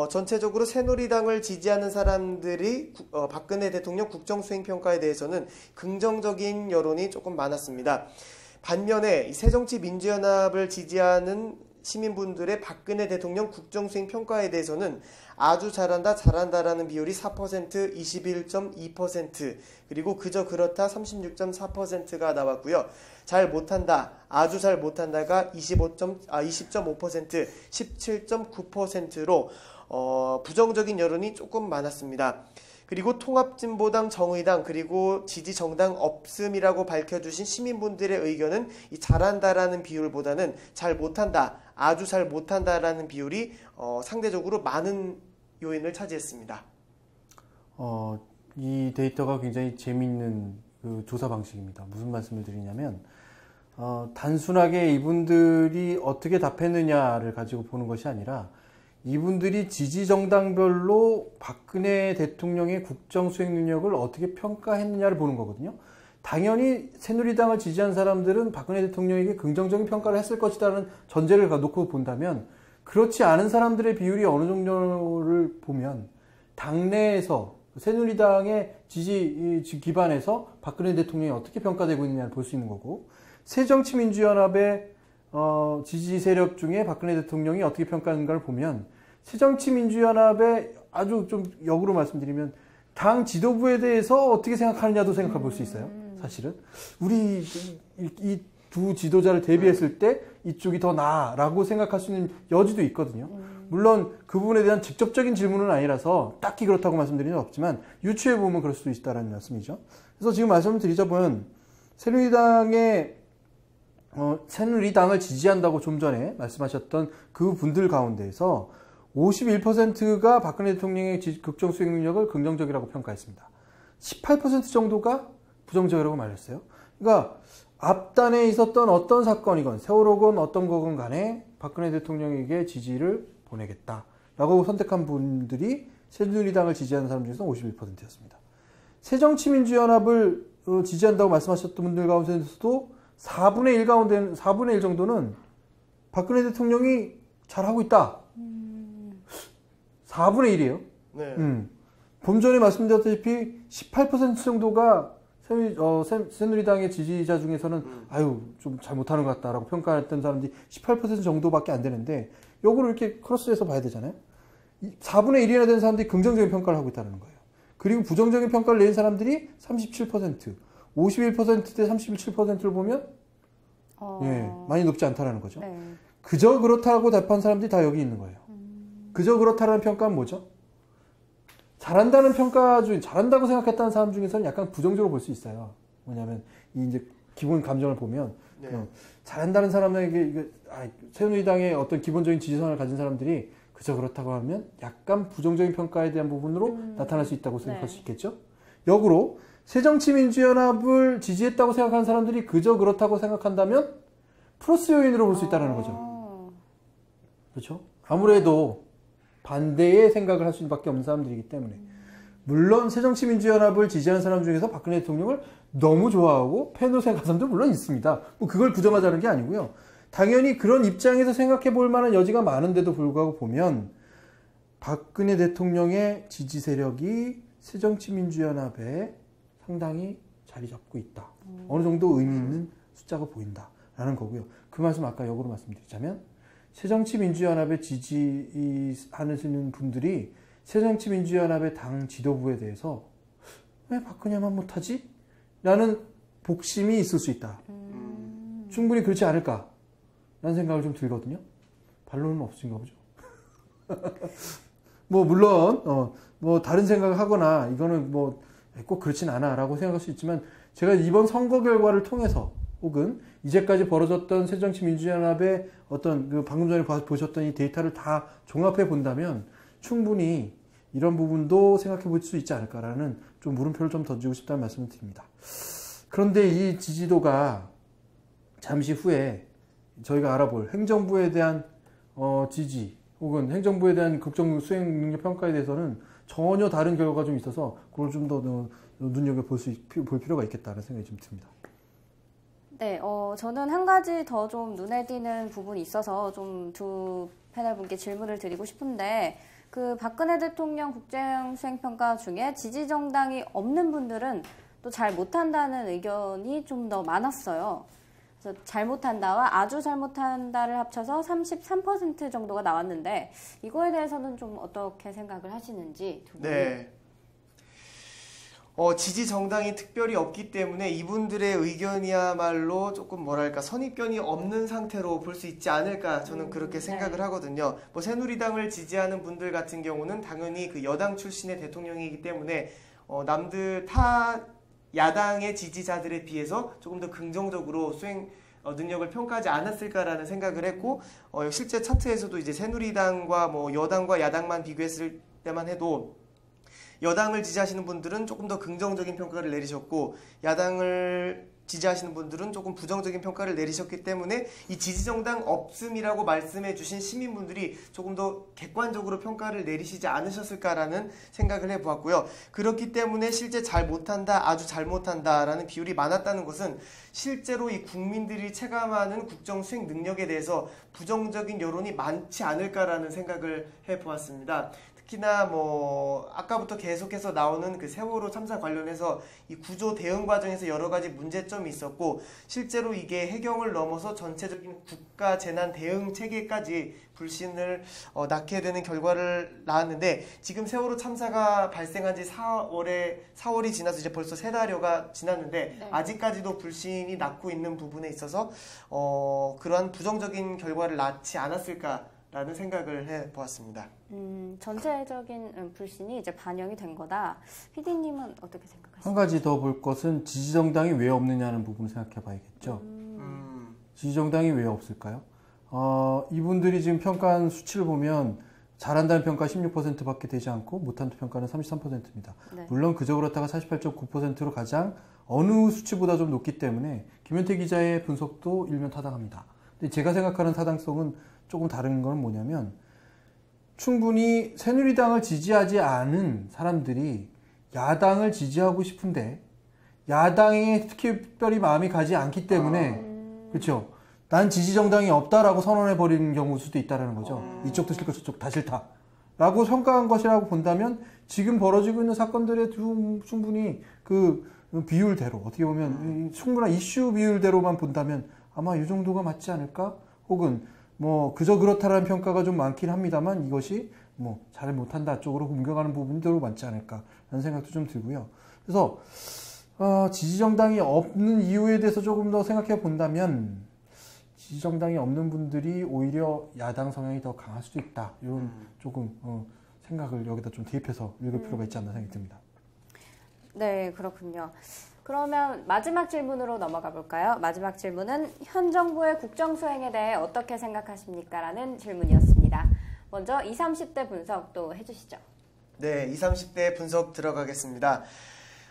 전체적으로 새누리당을 지지하는 사람들이 박근혜 대통령 국정수행평가에 대해서는 긍정적인 여론이 조금 많았습니다. 반면에 새정치민주연합을 지지하는 시민분들의 박근혜 대통령 국정수행평가에 대해서는 아주 잘한다, 잘한다라는 비율이 4%, 21.2%, 그리고 그저 그렇다 36.4%가 나왔고요. 잘 못한다, 아주 잘 못한다가 20.5%, 17.9%로 부정적인 여론이 조금 많았습니다. 그리고 통합진보당, 정의당, 그리고 지지정당 없음이라고 밝혀주신 시민분들의 의견은 이 잘한다라는 비율보다는 잘 못한다, 아주 잘 못한다라는 비율이 상대적으로 많은 요인을 차지했습니다. 이 데이터가 굉장히 재미있는 그 조사 방식입니다. 무슨 말씀을 드리냐면 단순하게 이분들이 어떻게 답했느냐를 가지고 보는 것이 아니라 이분들이 지지정당별로 박근혜 대통령의 국정수행 능력을 어떻게 평가했느냐를 보는 거거든요. 당연히 새누리당을 지지한 사람들은 박근혜 대통령에게 긍정적인 평가를 했을 것이라는 전제를 놓고 본다면 그렇지 않은 사람들의 비율이 어느 정도를 보면 당내에서 새누리당의 지지 기반에서 박근혜 대통령이 어떻게 평가되고 있느냐를 볼 수 있는 거고 새정치민주연합의 지지 세력 중에 박근혜 대통령이 어떻게 평가하는가를 보면 새정치민주연합의 아주 좀 역으로 말씀드리면 당 지도부에 대해서 어떻게 생각하느냐도 생각해 볼 수 있어요. 사실은 우리 이 두 지도자를 대비했을 때 이쪽이 더 나아라고 생각할 수 있는 여지도 있거든요. 물론 그 부분에 대한 직접적인 질문은 아니라서 딱히 그렇다고 말씀드리는 건 없지만 유추해 보면 그럴 수도 있다라는 말씀이죠. 그래서 지금 말씀을 드리자면 새누리당을 지지한다고 좀 전에 말씀하셨던 그 분들 가운데에서 51%가 박근혜 대통령의 국정수행 능력을 긍정적이라고 평가했습니다. 18% 정도가 부정적이라고 말했어요. 그러니까 앞단에 있었던 어떤 사건이건 세월호건 어떤 거건 간에 박근혜 대통령에게 지지를 보내겠다라고 선택한 분들이 새누리당을 지지하는 사람 중에서 51%였습니다. 새정치민주연합을 지지한다고 말씀하셨던 분들 가운데서도 4분의 1 가운데 4분의 1 정도는 박근혜 대통령이 잘하고 있다. 4분의 1이에요. 네. 좀 전에 말씀드렸다시피 18% 정도가 새누리당의 지지자 중에서는 아유 좀 잘못하는 것 같다라고 평가했던 사람들이 18% 정도밖에 안 되는데 요거를 이렇게 크로스해서 봐야 되잖아요. 4분의 1이나 되는 사람들이 긍정적인 평가를 하고 있다는 거예요. 그리고 부정적인 평가를 낸 사람들이 37%, 51%대 37%를 보면 많이 높지 않다라는 거죠. 네. 그저 그렇다고 답한 사람들이 다 여기 있는 거예요. 그저 그렇다라는 평가는 뭐죠? 잘한다는 평가 중에 잘한다고 생각했다는 사람 중에서는 약간 부정적으로 볼 수 있어요. 뭐냐면 이 이제 기본 감정을 보면 잘한다는 사람에게 새누리당의 어떤 기본적인 지지선을 가진 사람들이 그저 그렇다고 하면 약간 부정적인 평가에 대한 부분으로 나타날 수 있다고 생각할 수 있겠죠. 역으로 새정치민주연합을 지지했다고 생각하는 사람들이 그저 그렇다고 생각한다면 플러스 요인으로 볼 수 있다는 거죠. 그렇죠? 아무래도 반대의 생각을 할 수밖에 없는 사람들이기 때문에 물론 새정치민주연합을 지지하는 사람 중에서 박근혜 대통령을 너무 좋아하고 팬으로 생각하는 사람도 물론 있습니다. 뭐 그걸 부정하자는 게 아니고요. 당연히 그런 입장에서 생각해 볼 만한 여지가 많은데도 불구하고 보면 박근혜 대통령의 지지 세력이 새정치민주연합에 상당히 자리 잡고 있다. 어느 정도 의미 있는 숫자가 보인다라는 거고요. 그 말씀 아까 역으로 말씀드리자면 새정치민주연합에 지지하시는 분들이 새정치민주연합의 당 지도부에 대해서 왜 박근혜만 못하지? 라는 복심이 있을 수 있다. 충분히 그렇지 않을까? 라는 생각을 좀 들거든요. 반론은 없으신가 보죠. 물론, 다른 생각을 하거나, 이거는 꼭 그렇진 않아라고 생각할 수 있지만 제가 이번 선거 결과를 통해서 혹은 이제까지 벌어졌던 새정치민주연합의 어떤 그 방금 전에 보셨던 이 데이터를 다 종합해 본다면 충분히 이런 부분도 생각해 볼 수 있지 않을까라는 좀 물음표를 좀 던지고 싶다는 말씀을 드립니다. 그런데 이 지지도가 잠시 후에 저희가 알아볼 행정부에 대한 지지 혹은 행정부에 대한 국정 수행 능력 평가에 대해서는 전혀 다른 결과가 좀 있어서 그걸 좀 더 눈여겨볼 필요가 있겠다는 생각이 좀 듭니다. 네, 저는 한 가지 더 좀 눈에 띄는 부분이 있어서 좀 두 패널 분께 질문을 드리고 싶은데, 그 박근혜 대통령 국정수행평가 중에 지지정당이 없는 분들은 또 잘 못한다는 의견이 좀 더 많았어요. 그래서 잘 못한다와 아주 잘 못한다를 합쳐서 33% 정도가 나왔는데, 이거에 대해서는 좀 어떻게 생각을 하시는지 두 분이. 네. 지지 정당이 특별히 없기 때문에 이분들의 의견이야말로 조금 뭐랄까 선입견이 없는 상태로 볼 수 있지 않을까 저는 그렇게 생각을 하거든요. 뭐 새누리당을 지지하는 분들 같은 경우는 당연히 그 여당 출신의 대통령이기 때문에 남들 타 야당의 지지자들에 비해서 조금 더 긍정적으로 수행 능력을 평가하지 않았을까라는 생각을 했고 실제 차트에서도 이제 새누리당과 뭐 여당과 야당만 비교했을 때만 해도 여당을 지지하시는 분들은 조금 더 긍정적인 평가를 내리셨고 야당을 지지하시는 분들은 조금 부정적인 평가를 내리셨기 때문에 이 지지정당 없음이라고 말씀해 주신 시민분들이 조금 더 객관적으로 평가를 내리시지 않으셨을까라는 생각을 해보았고요. 그렇기 때문에 실제 잘 못한다, 아주 잘 못한다라는 비율이 많았다는 것은 실제로 이 국민들이 체감하는 국정 수행 능력에 대해서 부정적인 여론이 많지 않을까라는 생각을 해보았습니다. 특히나 뭐 아까부터 계속해서 나오는 그 세월호 참사 관련해서 이 구조 대응 과정에서 여러 가지 문제점이 있었고 실제로 이게 해경을 넘어서 전체적인 국가 재난 대응 체계까지 불신을 낳게 되는 결과를 낳았는데 지금 세월호 참사가 발생한 지 4월이 지나서 이제 벌써 3달여가 지났는데 네. 아직까지도 불신이 낳고 있는 부분에 있어서 그러한 부정적인 결과를 낳지 않았을까 라는 생각을 해보았습니다. 전체적인 불신이 이제 반영이 된 거다. PD님은 어떻게 생각하세요? 한 가지 더 볼 것은 지지정당이 왜 없느냐는 부분을 생각해 봐야겠죠. 지지정당이 왜 없을까요? 이분들이 지금 평가한 수치를 보면 잘한다는 평가 16%밖에 되지 않고 못한다는 평가는 33%입니다. 네. 물론 그저 그렇다가 48.9%로 가장 어느 수치보다 좀 높기 때문에 김현태 기자의 분석도 일면 타당합니다. 근데 제가 생각하는 타당성은 조금 다른 건 뭐냐면 충분히 새누리당을 지지하지 않은 사람들이 야당을 지지하고 싶은데 야당에 특별히 마음이 가지 않기 때문에 그렇죠. 난 지지정당이 없다라고 선언해 버리는 경우일 수도 있다는 거죠. 이쪽도 싫고 저쪽 다 싫다 라고 평가한 것이라고 본다면 지금 벌어지고 있는 사건들의 충분히 그 비율대로 어떻게 보면 충분한 이슈 비율대로만 본다면 아마 이 정도가 맞지 않을까? 혹은 뭐 그저 그렇다라는 평가가 좀 많긴 합니다만 이것이 뭐 잘 못한다 쪽으로 옮겨가는 부분대로 맞지 않을까라는 생각도 좀 들고요. 그래서 지지정당이 없는 이유에 대해서 조금 더 생각해 본다면 지지정당이 없는 분들이 오히려 야당 성향이 더 강할 수도 있다. 이런 조금 생각을 여기다 좀 대입해서 읽을 필요가 있지 않나 생각이 듭니다. 네, 그렇군요. 그러면 마지막 질문으로 넘어가 볼까요? 마지막 질문은 현 정부의 국정 수행에 대해 어떻게 생각하십니까? 라는 질문이었습니다. 먼저 20, 30대 분석 또 해주시죠. 네, 20, 30대 분석 들어가겠습니다.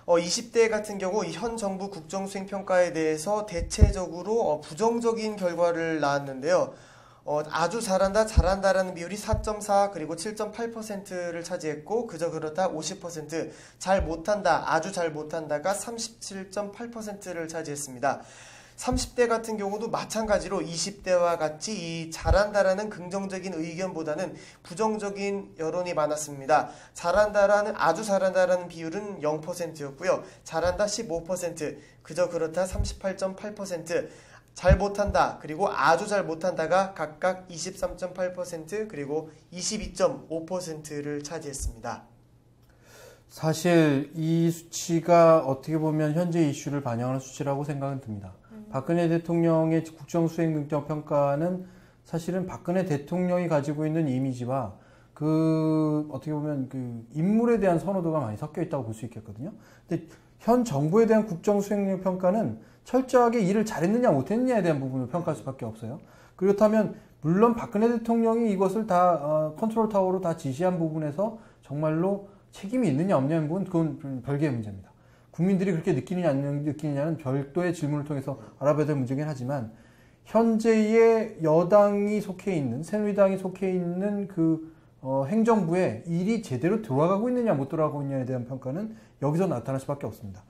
20대 같은 경우 현 정부 국정 수행 평가에 대해서 대체적으로 부정적인 결과를 낳았는데요. 아주 잘한다, 잘한다라는 비율이 4.4 그리고 7.8%를 차지했고 그저 그렇다 50%, 잘 못한다, 아주 잘 못한다가 37.8%를 차지했습니다. 30대 같은 경우도 마찬가지로 20대와 같이 이 잘한다라는 긍정적인 의견보다는 부정적인 여론이 많았습니다. 잘한다라는 아주 잘한다라는 비율은 0%였고요. 잘한다 15%, 그저 그렇다 38.8%, 잘 못한다 그리고 아주 잘 못한다가 각각 23.8% 그리고 22.5%를 차지했습니다. 사실 이 수치가 어떻게 보면 현재 이슈를 반영하는 수치라고 생각은 듭니다. 박근혜 대통령의 국정 수행 능력 평가는 사실은 박근혜 대통령이 가지고 있는 이미지와 어떻게 보면 그 인물에 대한 선호도가 많이 섞여 있다고 볼 수 있겠거든요. 근데 현 정부에 대한 국정 수행력 평가는 철저하게 일을 잘했느냐 못했느냐에 대한 부분을 평가할 수밖에 없어요. 그렇다면 물론 박근혜 대통령이 이것을 다 컨트롤 타워로 다 지시한 부분에서 정말로 책임이 있느냐 없느냐는 부분 그건 별개의 문제입니다. 국민들이 그렇게 느끼느냐 안 느끼느냐는 별도의 질문을 통해서 알아봐야 될 문제긴 하지만 현재의 여당이 속해 있는 새누리당이 속해 있는 행정부의 일이 제대로 돌아가고 있느냐 못 돌아가고 있느냐에 대한 평가는 여기서 나타날 수밖에 없습니다.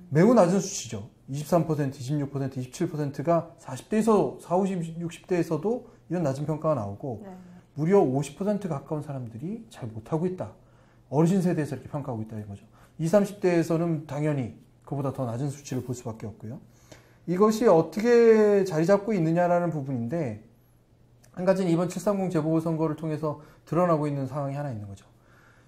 매우 낮은 수치죠. 23%, 26%, 27%가 40대에서 40, 50, 60대에서도 이런 낮은 평가가 나오고 네. 무려 50% 가까운 사람들이 잘 못하고 있다. 어르신 세대에서 이렇게 평가하고 있다는 거죠. 20, 30대에서는 당연히 그보다 더 낮은 수치를 볼 수밖에 없고요. 이것이 어떻게 자리 잡고 있느냐라는 부분인데 한 가지는 이번 730 재보궐선거를 통해서 드러나고 있는 상황이 하나 있는 거죠.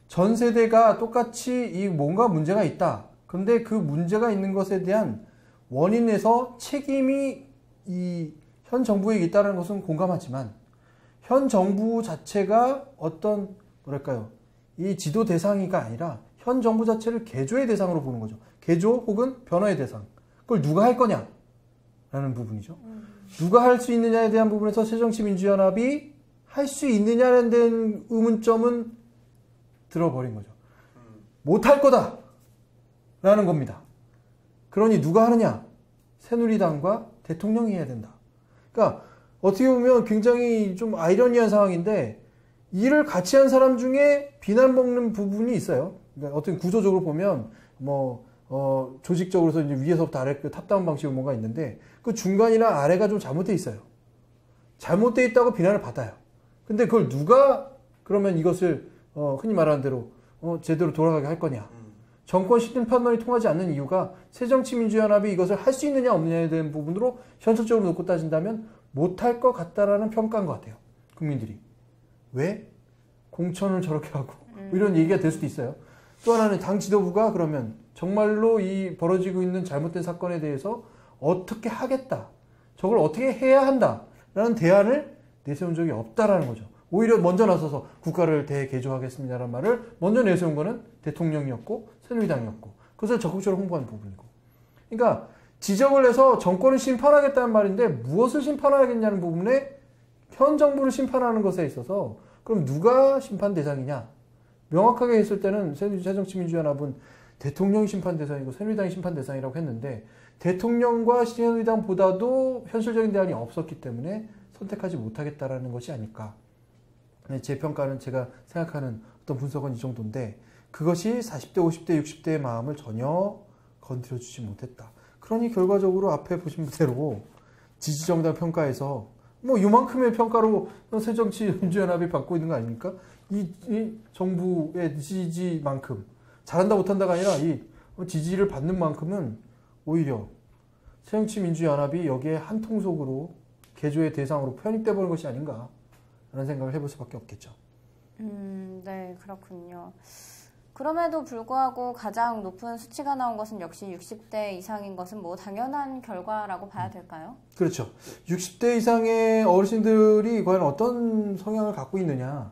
전 세대가 똑같이 뭔가 문제가 있다. 그런데 그 문제가 있는 것에 대한 원인에서 책임이 이 현 정부에 있다는 것은 공감하지만 현 정부 자체가 어떤 이 지도 대상이가 아니라 현 정부 자체를 개조의 대상으로 보는 거죠. 개조 혹은 변화의 대상. 그걸 누가 할 거냐라는 부분이죠. 누가 할 수 있느냐에 대한 부분에서 새정치민주연합이 할 수 있느냐에 대한 의문점은 들어버린 거죠. 못할 거다 라는 겁니다. 그러니 누가 하느냐? 새누리당과 대통령이 해야 된다. 그러니까 어떻게 보면 굉장히 좀 아이러니한 상황인데 일을 같이 한 사람 중에 비난먹는 부분이 있어요. 그러니까 어떻게 구조적으로 보면 조직적으로서 이제 위에서부터 아래 탑다운 방식으로 뭔가 있는데 그 중간이나 아래가 좀 잘못돼 있어요. 잘못돼 있다고 비난을 받아요. 근데 그걸 누가 그러면 이것을 흔히 말하는 대로 제대로 돌아가게 할 거냐? 정권 시스템 판단이 통하지 않는 이유가 새정치민주연합이 이것을 할 수 있느냐 없느냐에 대한 부분으로 현실적으로 놓고 따진다면 못할 것 같다라는 평가인 것 같아요. 국민들이. 왜? 공천을 저렇게 하고 이런 얘기가 될 수도 있어요. 또 하나는 당 지도부가 그러면 정말로 이 벌어지고 있는 잘못된 사건에 대해서 어떻게 하겠다. 저걸 어떻게 해야 한다라는 대안을 내세운 적이 없다라는 거죠. 오히려 먼저 나서서 국가를 대개조하겠습니다라는 말을 먼저 내세운 거는 대통령이었고 새누리당이었고 그것을 적극적으로 홍보하는 부분이고. 그러니까 지적을 해서 정권을 심판하겠다는 말인데 무엇을 심판하겠냐는 부분에 현 정부를 심판하는 것에 있어서 그럼 누가 심판 대상이냐? 명확하게 했을 때는 새정치민주연합은 대통령이 심판 대상이고 새누리당이 심판 대상이라고 했는데 대통령과 새누리당보다도 현실적인 대안이 없었기 때문에 선택하지 못하겠다라는 것이 아닐까. 제 평가는 제가 생각하는 어떤 분석은 이 정도인데 그것이 40대, 50대, 60대의 마음을 전혀 건드려주지 못했다. 그러니 결과적으로 앞에 보신 대로 지지정당 평가에서 이만큼의 평가로 새정치민주연합이 받고 있는 거 아닙니까? 이 정부의 지지만큼 잘한다 못한다가 아니라 이 지지를 받는 만큼은 오히려 새정치민주연합이 여기에 한 통속으로 개조의 대상으로 편입돼 버린 것이 아닌가 라는 생각을 해볼 수밖에 없겠죠. 네, 그렇군요. 그럼에도 불구하고 가장 높은 수치가 나온 것은 역시 60대 이상인 것은 당연한 결과라고 봐야 될까요? 그렇죠. 60대 이상의 어르신들이 과연 어떤 성향을 갖고 있느냐.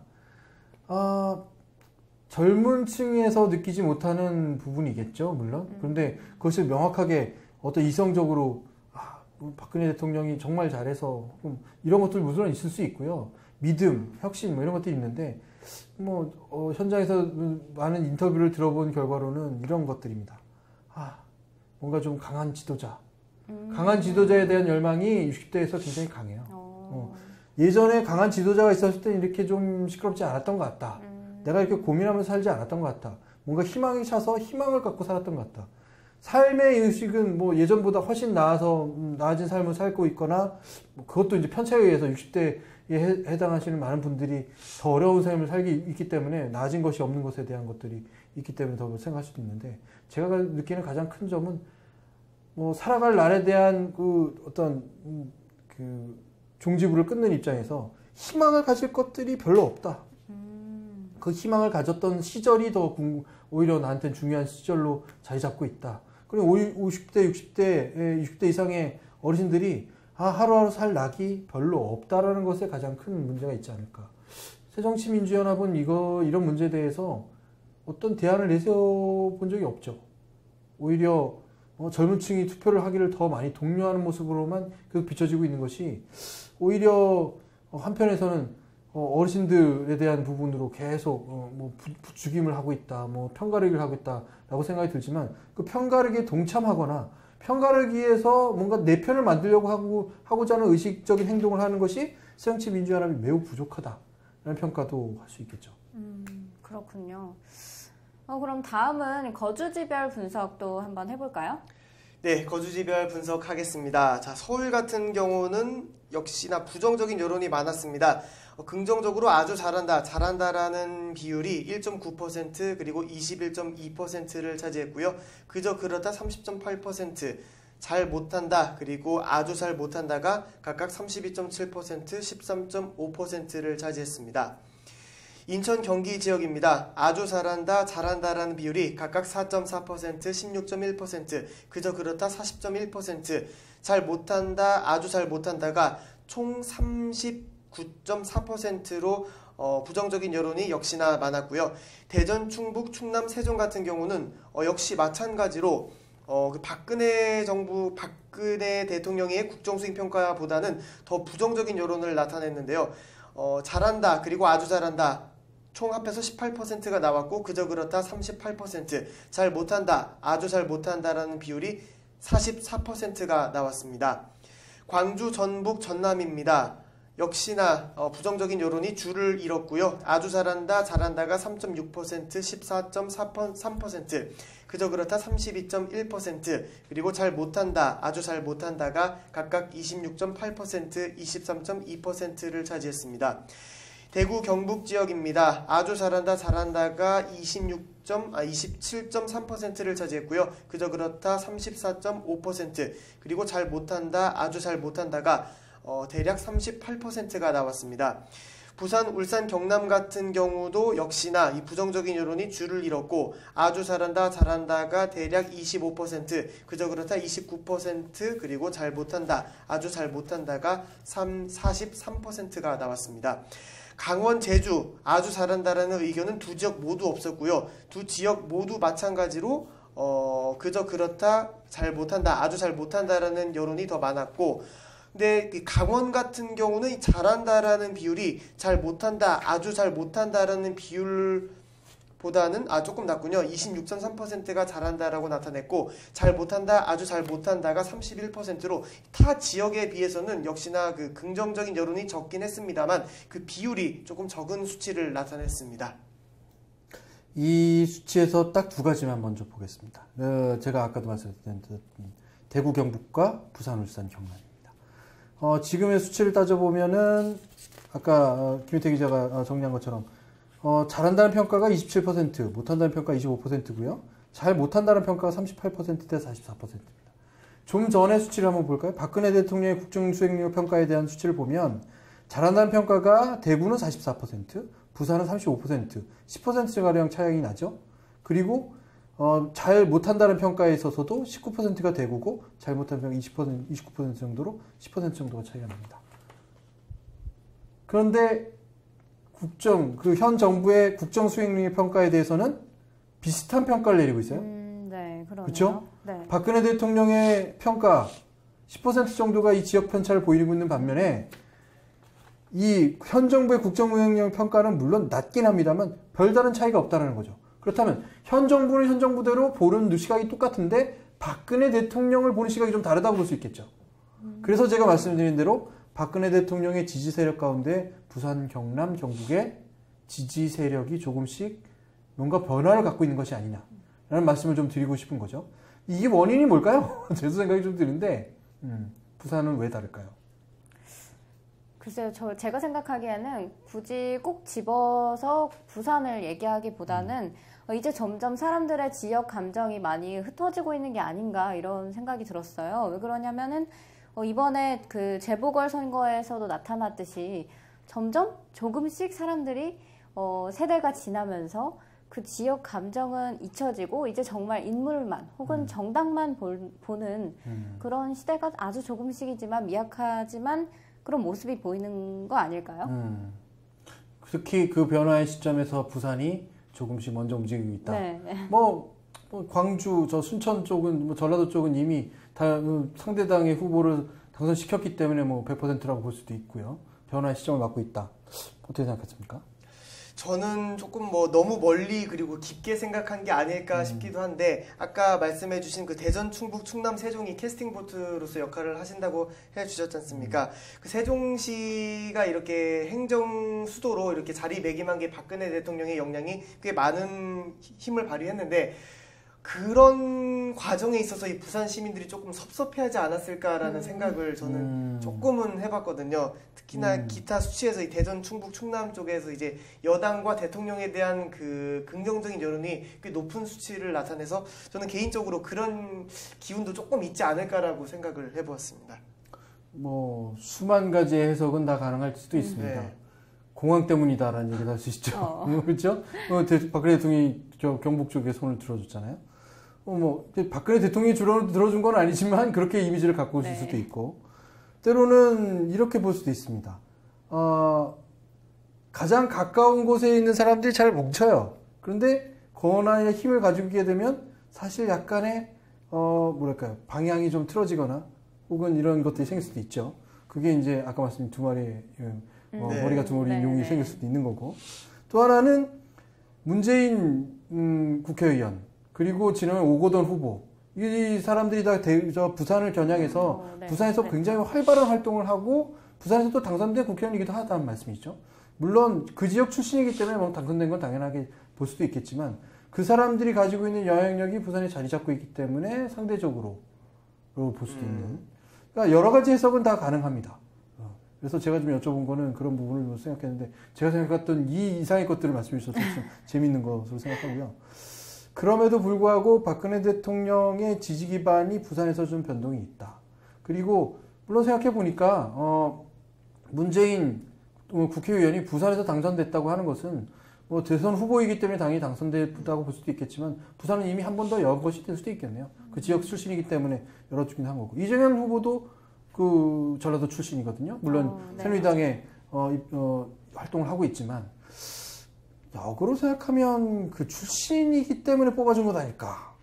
젊은 층에서 느끼지 못하는 부분이겠죠, 물론. 그런데 그것을 명확하게 어떤 이성적으로 박근혜 대통령이 정말 잘해서 이런 것들 물론 있을 수 있고요. 믿음, 혁신 이런 것들이 있는데 현장에서 많은 인터뷰를 들어본 결과로는 이런 것들입니다. 뭔가 좀 강한 지도자. 강한 지도자에 대한 열망이 60대에서 굉장히 강해요. 예전에 강한 지도자가 있었을 때 이렇게 좀 시끄럽지 않았던 것 같다. 내가 이렇게 고민하면서 살지 않았던 것 같다. 뭔가 희망이 차서 희망을 갖고 살았던 것 같다. 삶의 의식은 예전보다 훨씬 나아진 삶을 살고 있거나 그것도 이제 편차에 의해서 60대에 해당하시는 많은 분들이 더 어려운 삶을 있기 때문에 나아진 것이 없는 것에 대한 것들이 있기 때문에 더 생각할 수도 있는데 제가 느끼는 가장 큰 점은 살아갈 날에 대한 어떤 종지부를 끊는 입장에서 희망을 가질 것들이 별로 없다. 그 희망을 가졌던 시절이 더 오히려 나한테는 중요한 시절로 자리 잡고 있다. 그리고 50대, 60대 이상의 어르신들이 하루하루 살 낙이 별로 없다라는 것에 가장 큰 문제가 있지 않을까 새정치민주연합은 이런 문제에 대해서 어떤 대안을 내세워본 적이 없죠. 오히려 젊은 층이 투표를 하기를 더 많이 독려하는 모습으로만 계속 비춰지고 있는 것이 오히려 한편에서는 어르신들에 대한 부분으로 계속 뭐 부추김을 하고 있다, 뭐 편가르기를 하고 있다라고 생각이 들지만 그 편가르기에 동참하거나 편가르기에서 뭔가 내 편을 만들려고 하고자 하는 의식적인 행동을 하는 것이 새정치민주연합이 매우 부족하다라는 평가도 할 수 있겠죠. 그렇군요. 그럼 다음은 거주지별 분석도 한번 해볼까요? 네, 거주지별 분석하겠습니다. 자, 서울 같은 경우는 역시나 부정적인 여론이 많았습니다. 긍정적으로 아주 잘한다라는 비율이 1.9% 그리고 21.2%를 차지했고요. 그저 그렇다 30.8%, 잘 못한다 그리고 아주 잘 못한다가 각각 32.7%, 13.5%를 차지했습니다. 인천 경기 지역입니다. 아주 잘한다라는 비율이 각각 4.4%, 16.1%, 그저 그렇다 40.1%, 잘 못한다, 아주 잘 못한다가 총 39.4%로 부정적인 여론이 역시나 많았고요. 대전, 충북, 충남, 세종 같은 경우는 역시 마찬가지로 그 박근혜 대통령의 국정수행평가보다는 더 부정적인 여론을 나타냈는데요. 잘한다 그리고 아주 잘한다 총 합해서 18%가 나왔고 그저 그렇다 38%, 잘 못한다, 아주 잘 못한다라는 비율이 44%가 나왔습니다. 광주, 전북, 전남입니다. 역시나 부정적인 여론이 줄을 잃었고요. 아주 잘한다가 3.6%, 14.3%, 그저 그렇다 32.1%, 그리고 잘 못한다, 아주 잘 못한다가 각각 26.8%, 23.2%를 차지했습니다. 대구 경북 지역입니다. 아주 잘한다가 27.3%를 차지했고요. 그저 그렇다 34.5%, 그리고 잘 못한다, 아주 잘 못한다가 대략 38%가 나왔습니다. 부산, 울산, 경남 같은 경우도 역시나 이 부정적인 여론이 줄을 잃었고 아주 잘한다가 대략 25%, 그저 그렇다 29%, 그리고 잘 못한다, 아주 잘 못한다가 43%가 나왔습니다. 강원, 제주 아주 잘한다라는 의견은 두 지역 모두 없었고요. 두 지역 모두 마찬가지로 그저 그렇다, 잘 못한다, 아주 잘 못한다라는 여론이 더 많았고, 근데 강원 같은 경우는 잘한다라는 비율이 잘 못한다, 아주 잘 못한다라는 비율보다는 조금 낮군요. 26.3%가 잘한다라고 나타냈고 잘 못한다, 아주 잘 못한다가 31%로 타 지역에 비해서는 역시나 그 긍정적인 여론이 적긴 했습니다만 그 비율이 조금 적은 수치를 나타냈습니다. 이 수치에서 딱 두 가지만 먼저 보겠습니다. 제가 아까도 말씀드린 대구 경북과 부산, 울산, 경남입니다. 지금의 수치를 따져보면은 아까 김효태 기자가 정리한 것처럼 잘한다는 평가가 27%, 못한다는 평가가 25%고요. 잘 못한다는 평가가 38%대 44%입니다. 좀 전의 수치를 한번 볼까요? 박근혜 대통령의 국정수행력 평가에 대한 수치를 보면 잘한다는 평가가 대구는 44%, 부산은 35%, 10%가량 차이가 나죠. 그리고 잘 못한다는 평가에 있어서도 19%가 대구고 잘 못하는 평가 29% 정도로 10% 정도가 차이가 납니다. 그런데 현 정부의 국정 수행력 평가에 대해서는 비슷한 평가를 내리고 있어요. 네, 그러네요. 그렇죠? 네. 박근혜 대통령의 평가 10% 정도가 이 지역 편차를 보이고 있는 반면에 이 현 정부의 국정 수행력 평가는 물론 낮긴 합니다만 별다른 차이가 없다는 거죠. 그렇다면 현 정부는 현 정부대로 보는 시각이 똑같은데 박근혜 대통령을 보는 시각이 좀 다르다고 볼 수 있겠죠. 그래서 제가 말씀드린 대로 박근혜 대통령의 지지 세력 가운데 부산, 경남, 경북의 지지 세력이 조금씩 뭔가 변화를 갖고 있는 것이 아니냐라는 말씀을 좀 드리고 싶은 거죠. 이게 원인이 뭘까요? 제 생각이 좀 드는데 부산은 왜 다를까요? 글쎄요, 제가 생각하기에는 굳이 꼭 집어서 부산을 얘기하기보다는 이제 점점 사람들의 지역 감정이 많이 흩어지고 있는 게 아닌가 이런 생각이 들었어요. 왜 그러냐면은 이번에 그 재보궐선거에서도 나타났듯이 점점 조금씩 사람들이 세대가 지나면서 그 지역 감정은 잊혀지고 이제 정말 인물만 혹은 정당만 보는 그런 시대가 아주 조금씩이지만 미약하지만 그런 모습이 보이는 거 아닐까요? 특히 그 변화의 시점에서 부산이 조금씩 먼저 움직이고 있다. 네. 뭐 광주, 저 순천 쪽은, 뭐 전라도 쪽은 이미 다 상대당의 후보를 당선시켰기 때문에 뭐 100%라고 볼 수도 있고요. 변화의 시점을 맞고 있다. 어떻게 생각하십니까? 저는 조금 뭐 너무 멀리 그리고 깊게 생각한 게 아닐까 싶기도 한데 아까 말씀해주신 그 대전, 충북, 충남, 세종이 캐스팅 보트로서 역할을 하신다고 해주셨지 않습니까? 그 세종시가 이렇게 행정 수도로 이렇게 자리매김한 게 박근혜 대통령의 역량이 꽤 많은 힘을 발휘했는데 그런 과정에 있어서 이 부산 시민들이 조금 섭섭해하지 않았을까라는 생각을 저는 조금은 해봤거든요. 특히나 기타 수치에서 이 대전, 충북, 충남 쪽에서 이제 여당과 대통령에 대한 그 긍정적인 여론이 꽤 높은 수치를 나타내서 저는 개인적으로 그런 기운도 조금 있지 않을까라고 생각을 해보았습니다. 뭐 수만 가지의 해석은 다 가능할 수도 있습니다. 네. 공항 때문이다라는 얘기도 할 수 있죠. 그렇죠? 박근혜 대통령이 저 경북 쪽에 손을 들어줬잖아요. 뭐 박근혜 대통령이 주로 들어준 건 아니지만 그렇게 이미지를 갖고 있을 수도 있고 때로는 이렇게 볼 수도 있습니다. 가장 가까운 곳에 있는 사람들이 잘 뭉쳐요. 그런데 권한의 힘을 가지고 있게 되면 사실 약간의 뭐랄까요, 방향이 좀 틀어지거나 혹은 이런 것들이 생길 수도 있죠. 그게 이제 아까 말씀드린 두 마리의 머리가 두 마리인 용이 생길 수도 있는 거고, 또 하나는 문재인 국회의원 그리고 지난해 오거돈 후보, 이 사람들이 다 부산을 겨냥해서 부산에서 굉장히 활발한 활동을 하고 부산에서 또 당선된 국회의원이기도 하다는 말씀이죠. 물론 그 지역 출신이기 때문에 뭐 당선된 건 당연하게 볼 수도 있겠지만 그 사람들이 가지고 있는 영향력이 부산에 자리 잡고 있기 때문에 상대적으로 볼 수도 있는, 그러니까 여러 가지 해석은 다 가능합니다. 그래서 제가 좀 여쭤본 거는 그런 부분을 생각했는데 제가 생각했던 이 이상의 것들을 말씀해 주셔서 좀 재밌는 것으로 생각하고요. 그럼에도 불구하고 박근혜 대통령의 지지 기반이 부산에서 좀 변동이 있다. 그리고 물론 생각해 보니까 문재인 국회의원이 부산에서 당선됐다고 하는 것은 뭐 대선 후보이기 때문에 당연히 당선됐다고 볼 수도 있겠지만 부산은 이미 한 번 더 연 것이 될 수도 있겠네요. 그 지역 출신이기 때문에 열어주긴 한 거고, 이재명 후보도 그 전라도 출신이거든요. 물론 새누리당에 활동을 하고 있지만 역으로 생각하면 그 출신이기 때문에 뽑아준 것 아닐까.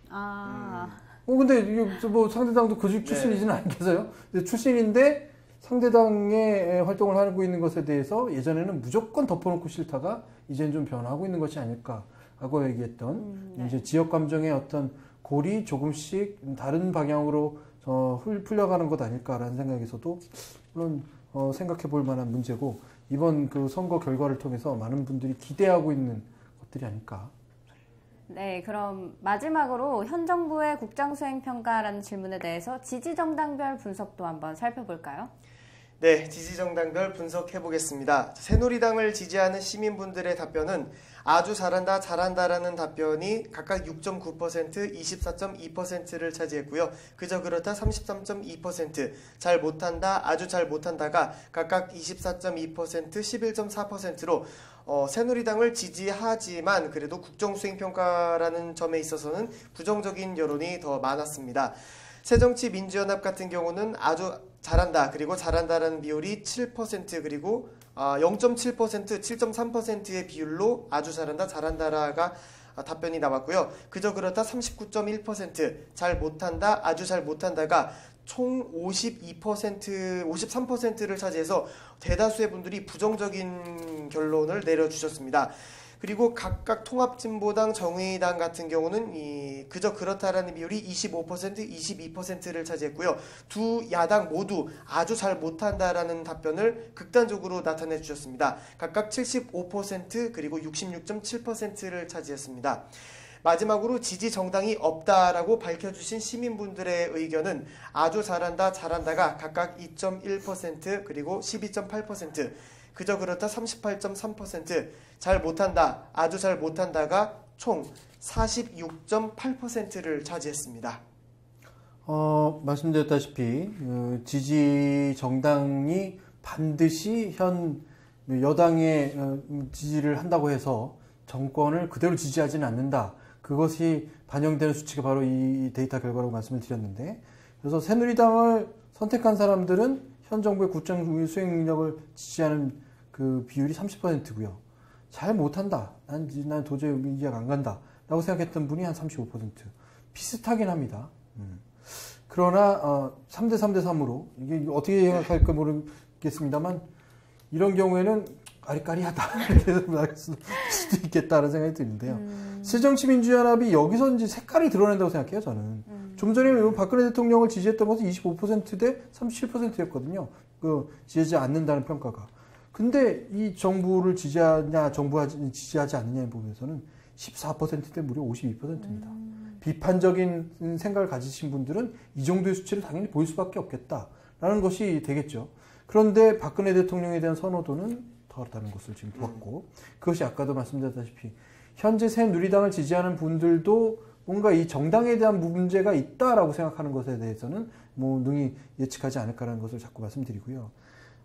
근데 이게 뭐 상대당도 그 출신이지는 않겠어요. 근데 출신인데 상대당의 활동을 하고 있는 것에 대해서 예전에는 무조건 덮어놓고 싫다가 이제는 좀 변화하고 있는 것이 아닐까라고 얘기했던 이제 지역 감정의 어떤 골이 조금씩 다른 방향으로 풀려가는 것 아닐까라는 생각에서도 물론 생각해 볼 만한 문제고, 이번 그 선거 결과를 통해서 많은 분들이 기대하고 있는 것들이 아닐까. 네, 그럼 마지막으로 현 정부의 국정수행평가라는 질문에 대해서 지지정당별 분석도 한번 살펴볼까요? 네, 지지정당별 분석해 보겠습니다. 새누리당을 지지하는 시민분들의 답변은 아주 잘한다, 잘한다라는 답변이 각각 6.9%, 24.2%를 차지했고요. 그저 그렇다 33.2%, 잘 못한다, 아주 잘 못한다가 각각 24.2%, 11.4%로 새누리당을 지지하지만 그래도 국정수행평가라는 점에 있어서는 부정적인 여론이 더 많았습니다. 새정치민주연합 같은 경우는 아주 잘한다, 그리고 잘한다라는 비율이 7%, 그리고 0.7%, 7.3%의 비율로 아주 잘한다, 잘한다라가 답변이 나왔고요. 그저 그렇다 39.1%, 잘 못한다, 아주 잘 못한다가 총 52%, 53%를 차지해서 대다수의 분들이 부정적인 결론을 내려주셨습니다. 그리고 각각 통합진보당, 정의당 같은 경우는 그저 그렇다라는 비율이 25%, 22%를 차지했고요. 두 야당 모두 아주 잘 못한다라는 답변을 극단적으로 나타내 주셨습니다. 각각 75% 그리고 66.7%를 차지했습니다. 마지막으로 지지 정당이 없다라고 밝혀주신 시민분들의 의견은 아주 잘한다, 잘한다가 각각 2.1% 그리고 12.8%, 그저 그렇다 38.3%, 잘 못한다, 아주 잘 못한다가 총 46.8%를 차지했습니다. 말씀드렸다시피 지지 정당이 반드시 현 여당의 지지를 한다고 해서 정권을 그대로 지지하지는 않는다. 그것이 반영되는 수치가 바로 이 데이터 결과라고 말씀을 드렸는데, 그래서 새누리당을 선택한 사람들은 현 정부의 국정 수행 능력을 지지하는 그 비율이 30%고요. 잘 못한다. 난 도저히 이해가 안 간다. 라고 생각했던 분이 한 35%. 비슷하긴 합니다. 그러나 3대 3대 3으로 이게 어떻게 생각할까 모르겠습니다만 이런 경우에는 아리까리하다 이렇게 말할 수도 있겠다는 생각이 드는데요. 새정치민주연합이 여기서 이제 색깔을 드러낸다고 생각해요. 저는 좀 전에 박근혜 대통령을 지지했던 것은 25%대 37%였거든요. 그 지지하지 않는다는 평가가. 근데 이 정부를 지지하냐, 정부가 지지하지 않느냐의 부분에서는 14%대 무려 52%입니다. 비판적인 생각을 가지신 분들은 이 정도의 수치를 당연히 보일 수밖에 없겠다라는 것이 되겠죠. 그런데 박근혜 대통령에 대한 선호도는 더 다른 것을 지금 보았고, 그것이 아까도 말씀드렸다시피 현재 새누리당을 지지하는 분들도 뭔가 이 정당에 대한 문제가 있다라고 생각하는 것에 대해서는 뭐 능히 예측하지 않을까라는 것을 자꾸 말씀드리고요.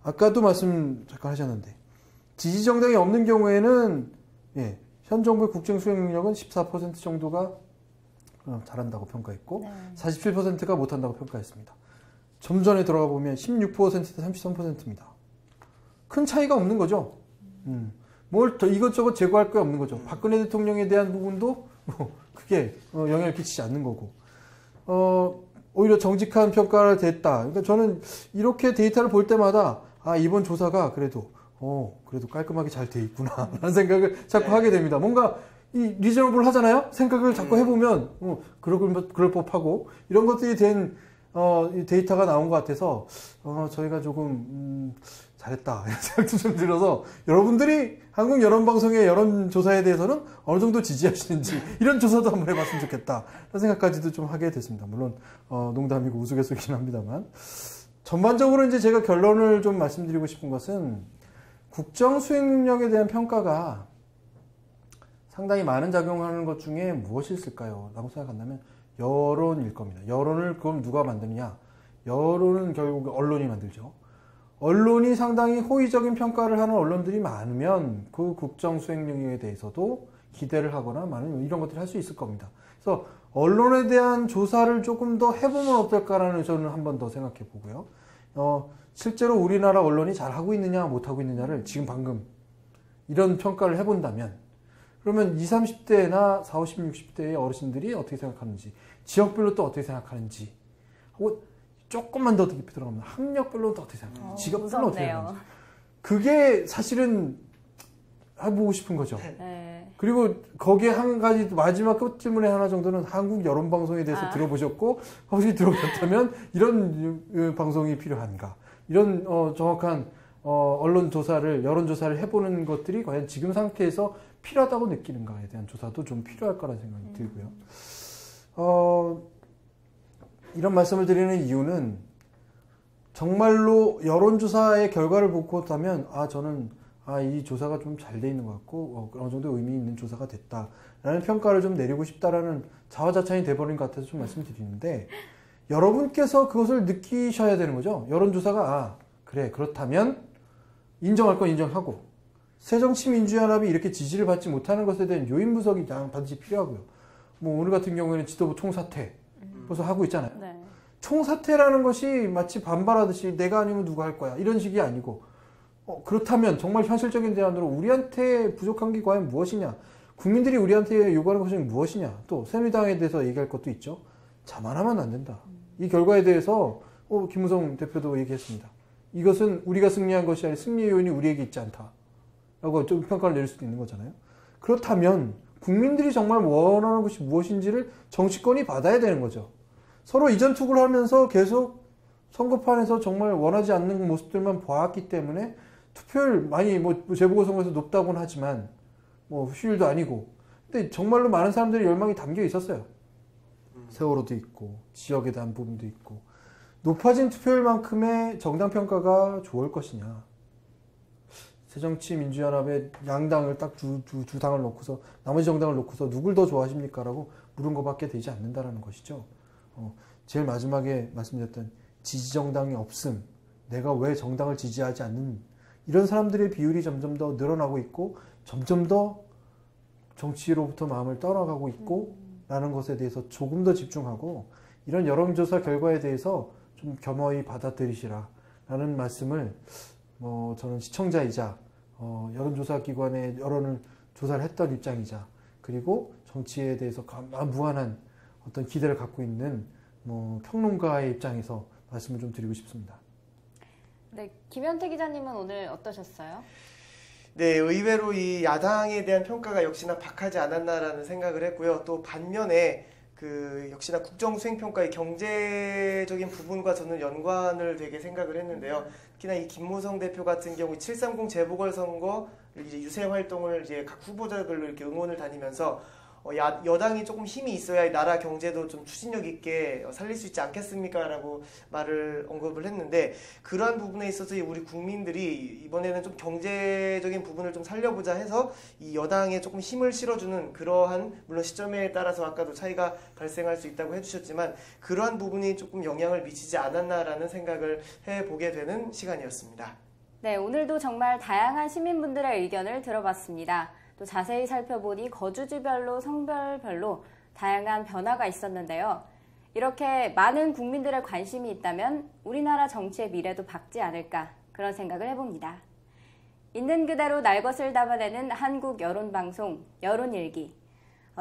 아까도 말씀 잠깐 하셨는데 지지 정당이 없는 경우에는 현 정부의 국정 수행 능력은 14% 정도가 잘한다고 평가했고 네. 47%가 못한다고 평가했습니다. 좀 전에 들어가 보면 16%대 33%입니다. 큰 차이가 없는 거죠. 뭘 더 이것저것 제고할 게 없는 거죠. 박근혜 대통령에 대한 부분도 뭐 크게 영향을 끼치지 않는 거고 오히려 정직한 평가를 됐다. 그러니까 저는 이렇게 데이터를 볼 때마다 이번 조사가 그래도 깔끔하게 잘 돼 있구나 라는 생각을 자꾸 하게 됩니다. 뭔가 이 리저너블 하잖아요. 생각을 자꾸 해보면 그럴 법하고 이런 것들이 된 데이터가 나온 것 같아서 저희가 조금 잘했다 이런 생각도 좀 들어서 여러분들이 한국 여론방송의 여론조사에 대해서는 어느 정도 지지하시는지 이런 조사도 한번 해봤으면 좋겠다 이런 생각까지도 좀 하게 됐습니다. 물론 농담이고 우스갯소리긴 합니다만 전반적으로 이제 제가 결론을 좀 말씀드리고 싶은 것은 국정 수행 능력에 대한 평가가 상당히 많은 작용하는 것 중에 무엇이 있을까요? 라고 생각한다면 여론일 겁니다. 여론을 그럼 누가 만드느냐? 여론은 결국 언론이 만들죠. 언론이 상당히 호의적인 평가를 하는 언론들이 많으면 그 국정 수행 능력에 대해서도 기대를 하거나 많은 이런 것들을 할 수 있을 겁니다. 그래서 언론에 대한 조사를 조금 더 해보면 어떨까라는 저는 한 번 더 생각해 보고요. 실제로 우리나라 언론이 잘하고 있느냐 못하고 있느냐를 지금 방금 이런 평가를 해본다면 그러면 20, 30대나 40, 50, 60대의 어르신들이 어떻게 생각하는지 지역별로 또 어떻게 생각하는지 하고 조금만 더 깊이 들어가면 학력별로 또 어떻게 생각하는지 직업별로 어떻게 생각하는지 그게 사실은 해보고 싶은 거죠. 네. 그리고 거기에 한 가지 마지막 끝 질문의 하나 정도는 한국 여론방송에 대해서 들어보셨고 혹시 들어보셨다면 이런 방송이 필요한가 이런 정확한 언론 조사를 여론조사를 해보는 것들이 과연 지금 상태에서 필요하다고 느끼는가에 대한 조사도 좀 필요할 거라는 생각이 들고요. 이런 말씀을 드리는 이유는 정말로 여론조사의 결과를 보고 있다면 저는 이 조사가 좀 잘 돼 있는 것 같고 어느 정도 의미 있는 조사가 됐다라는 평가를 좀 내리고 싶다라는 자화자찬이 돼버린 것 같아서 좀 말씀드리는데 여러분께서 그것을 느끼셔야 되는 거죠. 여론조사가 그래 그렇다면 인정할 건 인정하고 새정치민주연합이 이렇게 지지를 받지 못하는 것에 대한 요인 분석이 반드시 필요하고요. 뭐 오늘 같은 경우에는 지도부 총사퇴 벌써 하고 있잖아요. 네. 총사퇴라는 것이 마치 반발하듯이 내가 아니면 누가 할 거야 이런 식이 아니고 그렇다면 정말 현실적인 대안으로 우리한테 부족한 게 과연 무엇이냐 국민들이 우리한테 요구하는 것이 무엇이냐 또 새누리당에 대해서 얘기할 것도 있죠. 자만하면 안 된다. 이 결과에 대해서 김무성 대표도 얘기했습니다. 이것은 우리가 승리한 것이 아니라 승리의 요인이 우리에게 있지 않다 라고 좀 평가를 내릴 수도 있는 거잖아요. 그렇다면 국민들이 정말 원하는 것이 무엇인지를 정치권이 받아야 되는 거죠. 서로 이전 투구를 하면서 계속 선거판에서 정말 원하지 않는 모습들만 보았기 때문에 투표율 많이 재보궐선거에서 높다고는 하지만 휴일도 아니고 근데 정말로 많은 사람들이 열망이 담겨 있었어요. 세월호도 있고 지역에 대한 부분도 있고 높아진 투표율만큼의 정당 평가가 좋을 것이냐. 새정치민주연합의 양당을 딱 두 당을 놓고서 나머지 정당을 놓고서 누굴 더 좋아하십니까? 라고 물은 것밖에 되지 않는다는 것이죠. 제일 마지막에 말씀드렸던 지지정당이 없음, 내가 왜 정당을 지지하지 않는 이런 사람들의 비율이 점점 더 늘어나고 있고 점점 더 정치로부터 마음을 떠나가고 있고 라는 것에 대해서 조금 더 집중하고 이런 여론조사 결과에 대해서 좀 겸허히 받아들이시라 라는 말씀을 저는 시청자이자 여론조사 기관의 여론을 조사를 했던 입장이자 그리고 정치에 대해서 무한한 어떤 기대를 갖고 있는 평론가의 입장에서 말씀을 좀 드리고 싶습니다. 네, 김현태 기자님은 오늘 어떠셨어요? 네, 의외로 이 야당에 대한 평가가 역시나 박하지 않았나라는 생각을 했고요. 또 반면에 역시나 국정수행평가의 경제적인 부분과 저는 연관을 되게 생각을 했는데요. 특히나 이 김무성 대표 같은 경우 730 재보궐선거 이제 유세 활동을 이제 각 후보자별로 이렇게 응원을 다니면서 여당이 조금 힘이 있어야 나라 경제도 좀 추진력 있게 살릴 수 있지 않겠습니까? 라고 말을 언급을 했는데 그러한 부분에 있어서 우리 국민들이 이번에는 좀 경제적인 부분을 좀 살려보자 해서 이 여당에 조금 힘을 실어주는 그러한 물론 시점에 따라서 아까도 차이가 발생할 수 있다고 해주셨지만 그러한 부분이 조금 영향을 미치지 않았나라는 생각을 해보게 되는 시간이었습니다. 네, 오늘도 정말 다양한 시민분들의 의견을 들어봤습니다. 또 자세히 살펴보니 거주지별로 성별별로 다양한 변화가 있었는데요. 이렇게 많은 국민들의 관심이 있다면 우리나라 정치의 미래도 밝지 않을까 그런 생각을 해봅니다. 있는 그대로 날 것을 담아내는 한국 여론방송 여론일기.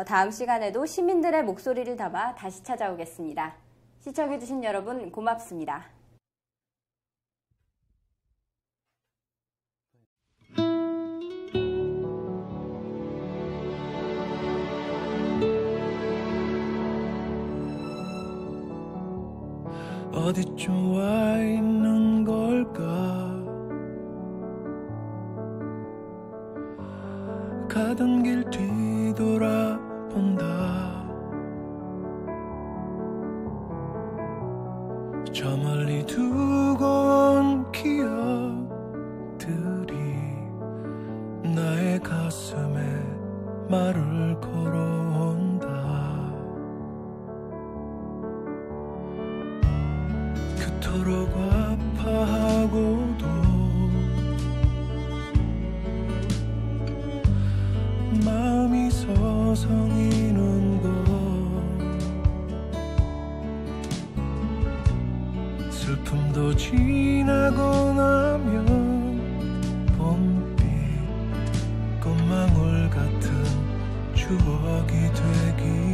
다음 시간에도 시민들의 목소리를 담아 다시 찾아오겠습니다. 시청해주신 여러분 고맙습니다. 어디쯤 와 있는 걸까? 가던 길 뒤돌아본다. 저 멀리 두고 온 기억들이 나의 가슴에 말을 걸어온다. 그토록 아파하고도 마음이 서성이는 것 슬픔도 지나고 나면 봄빛 꽃망울 같은 추억이 되기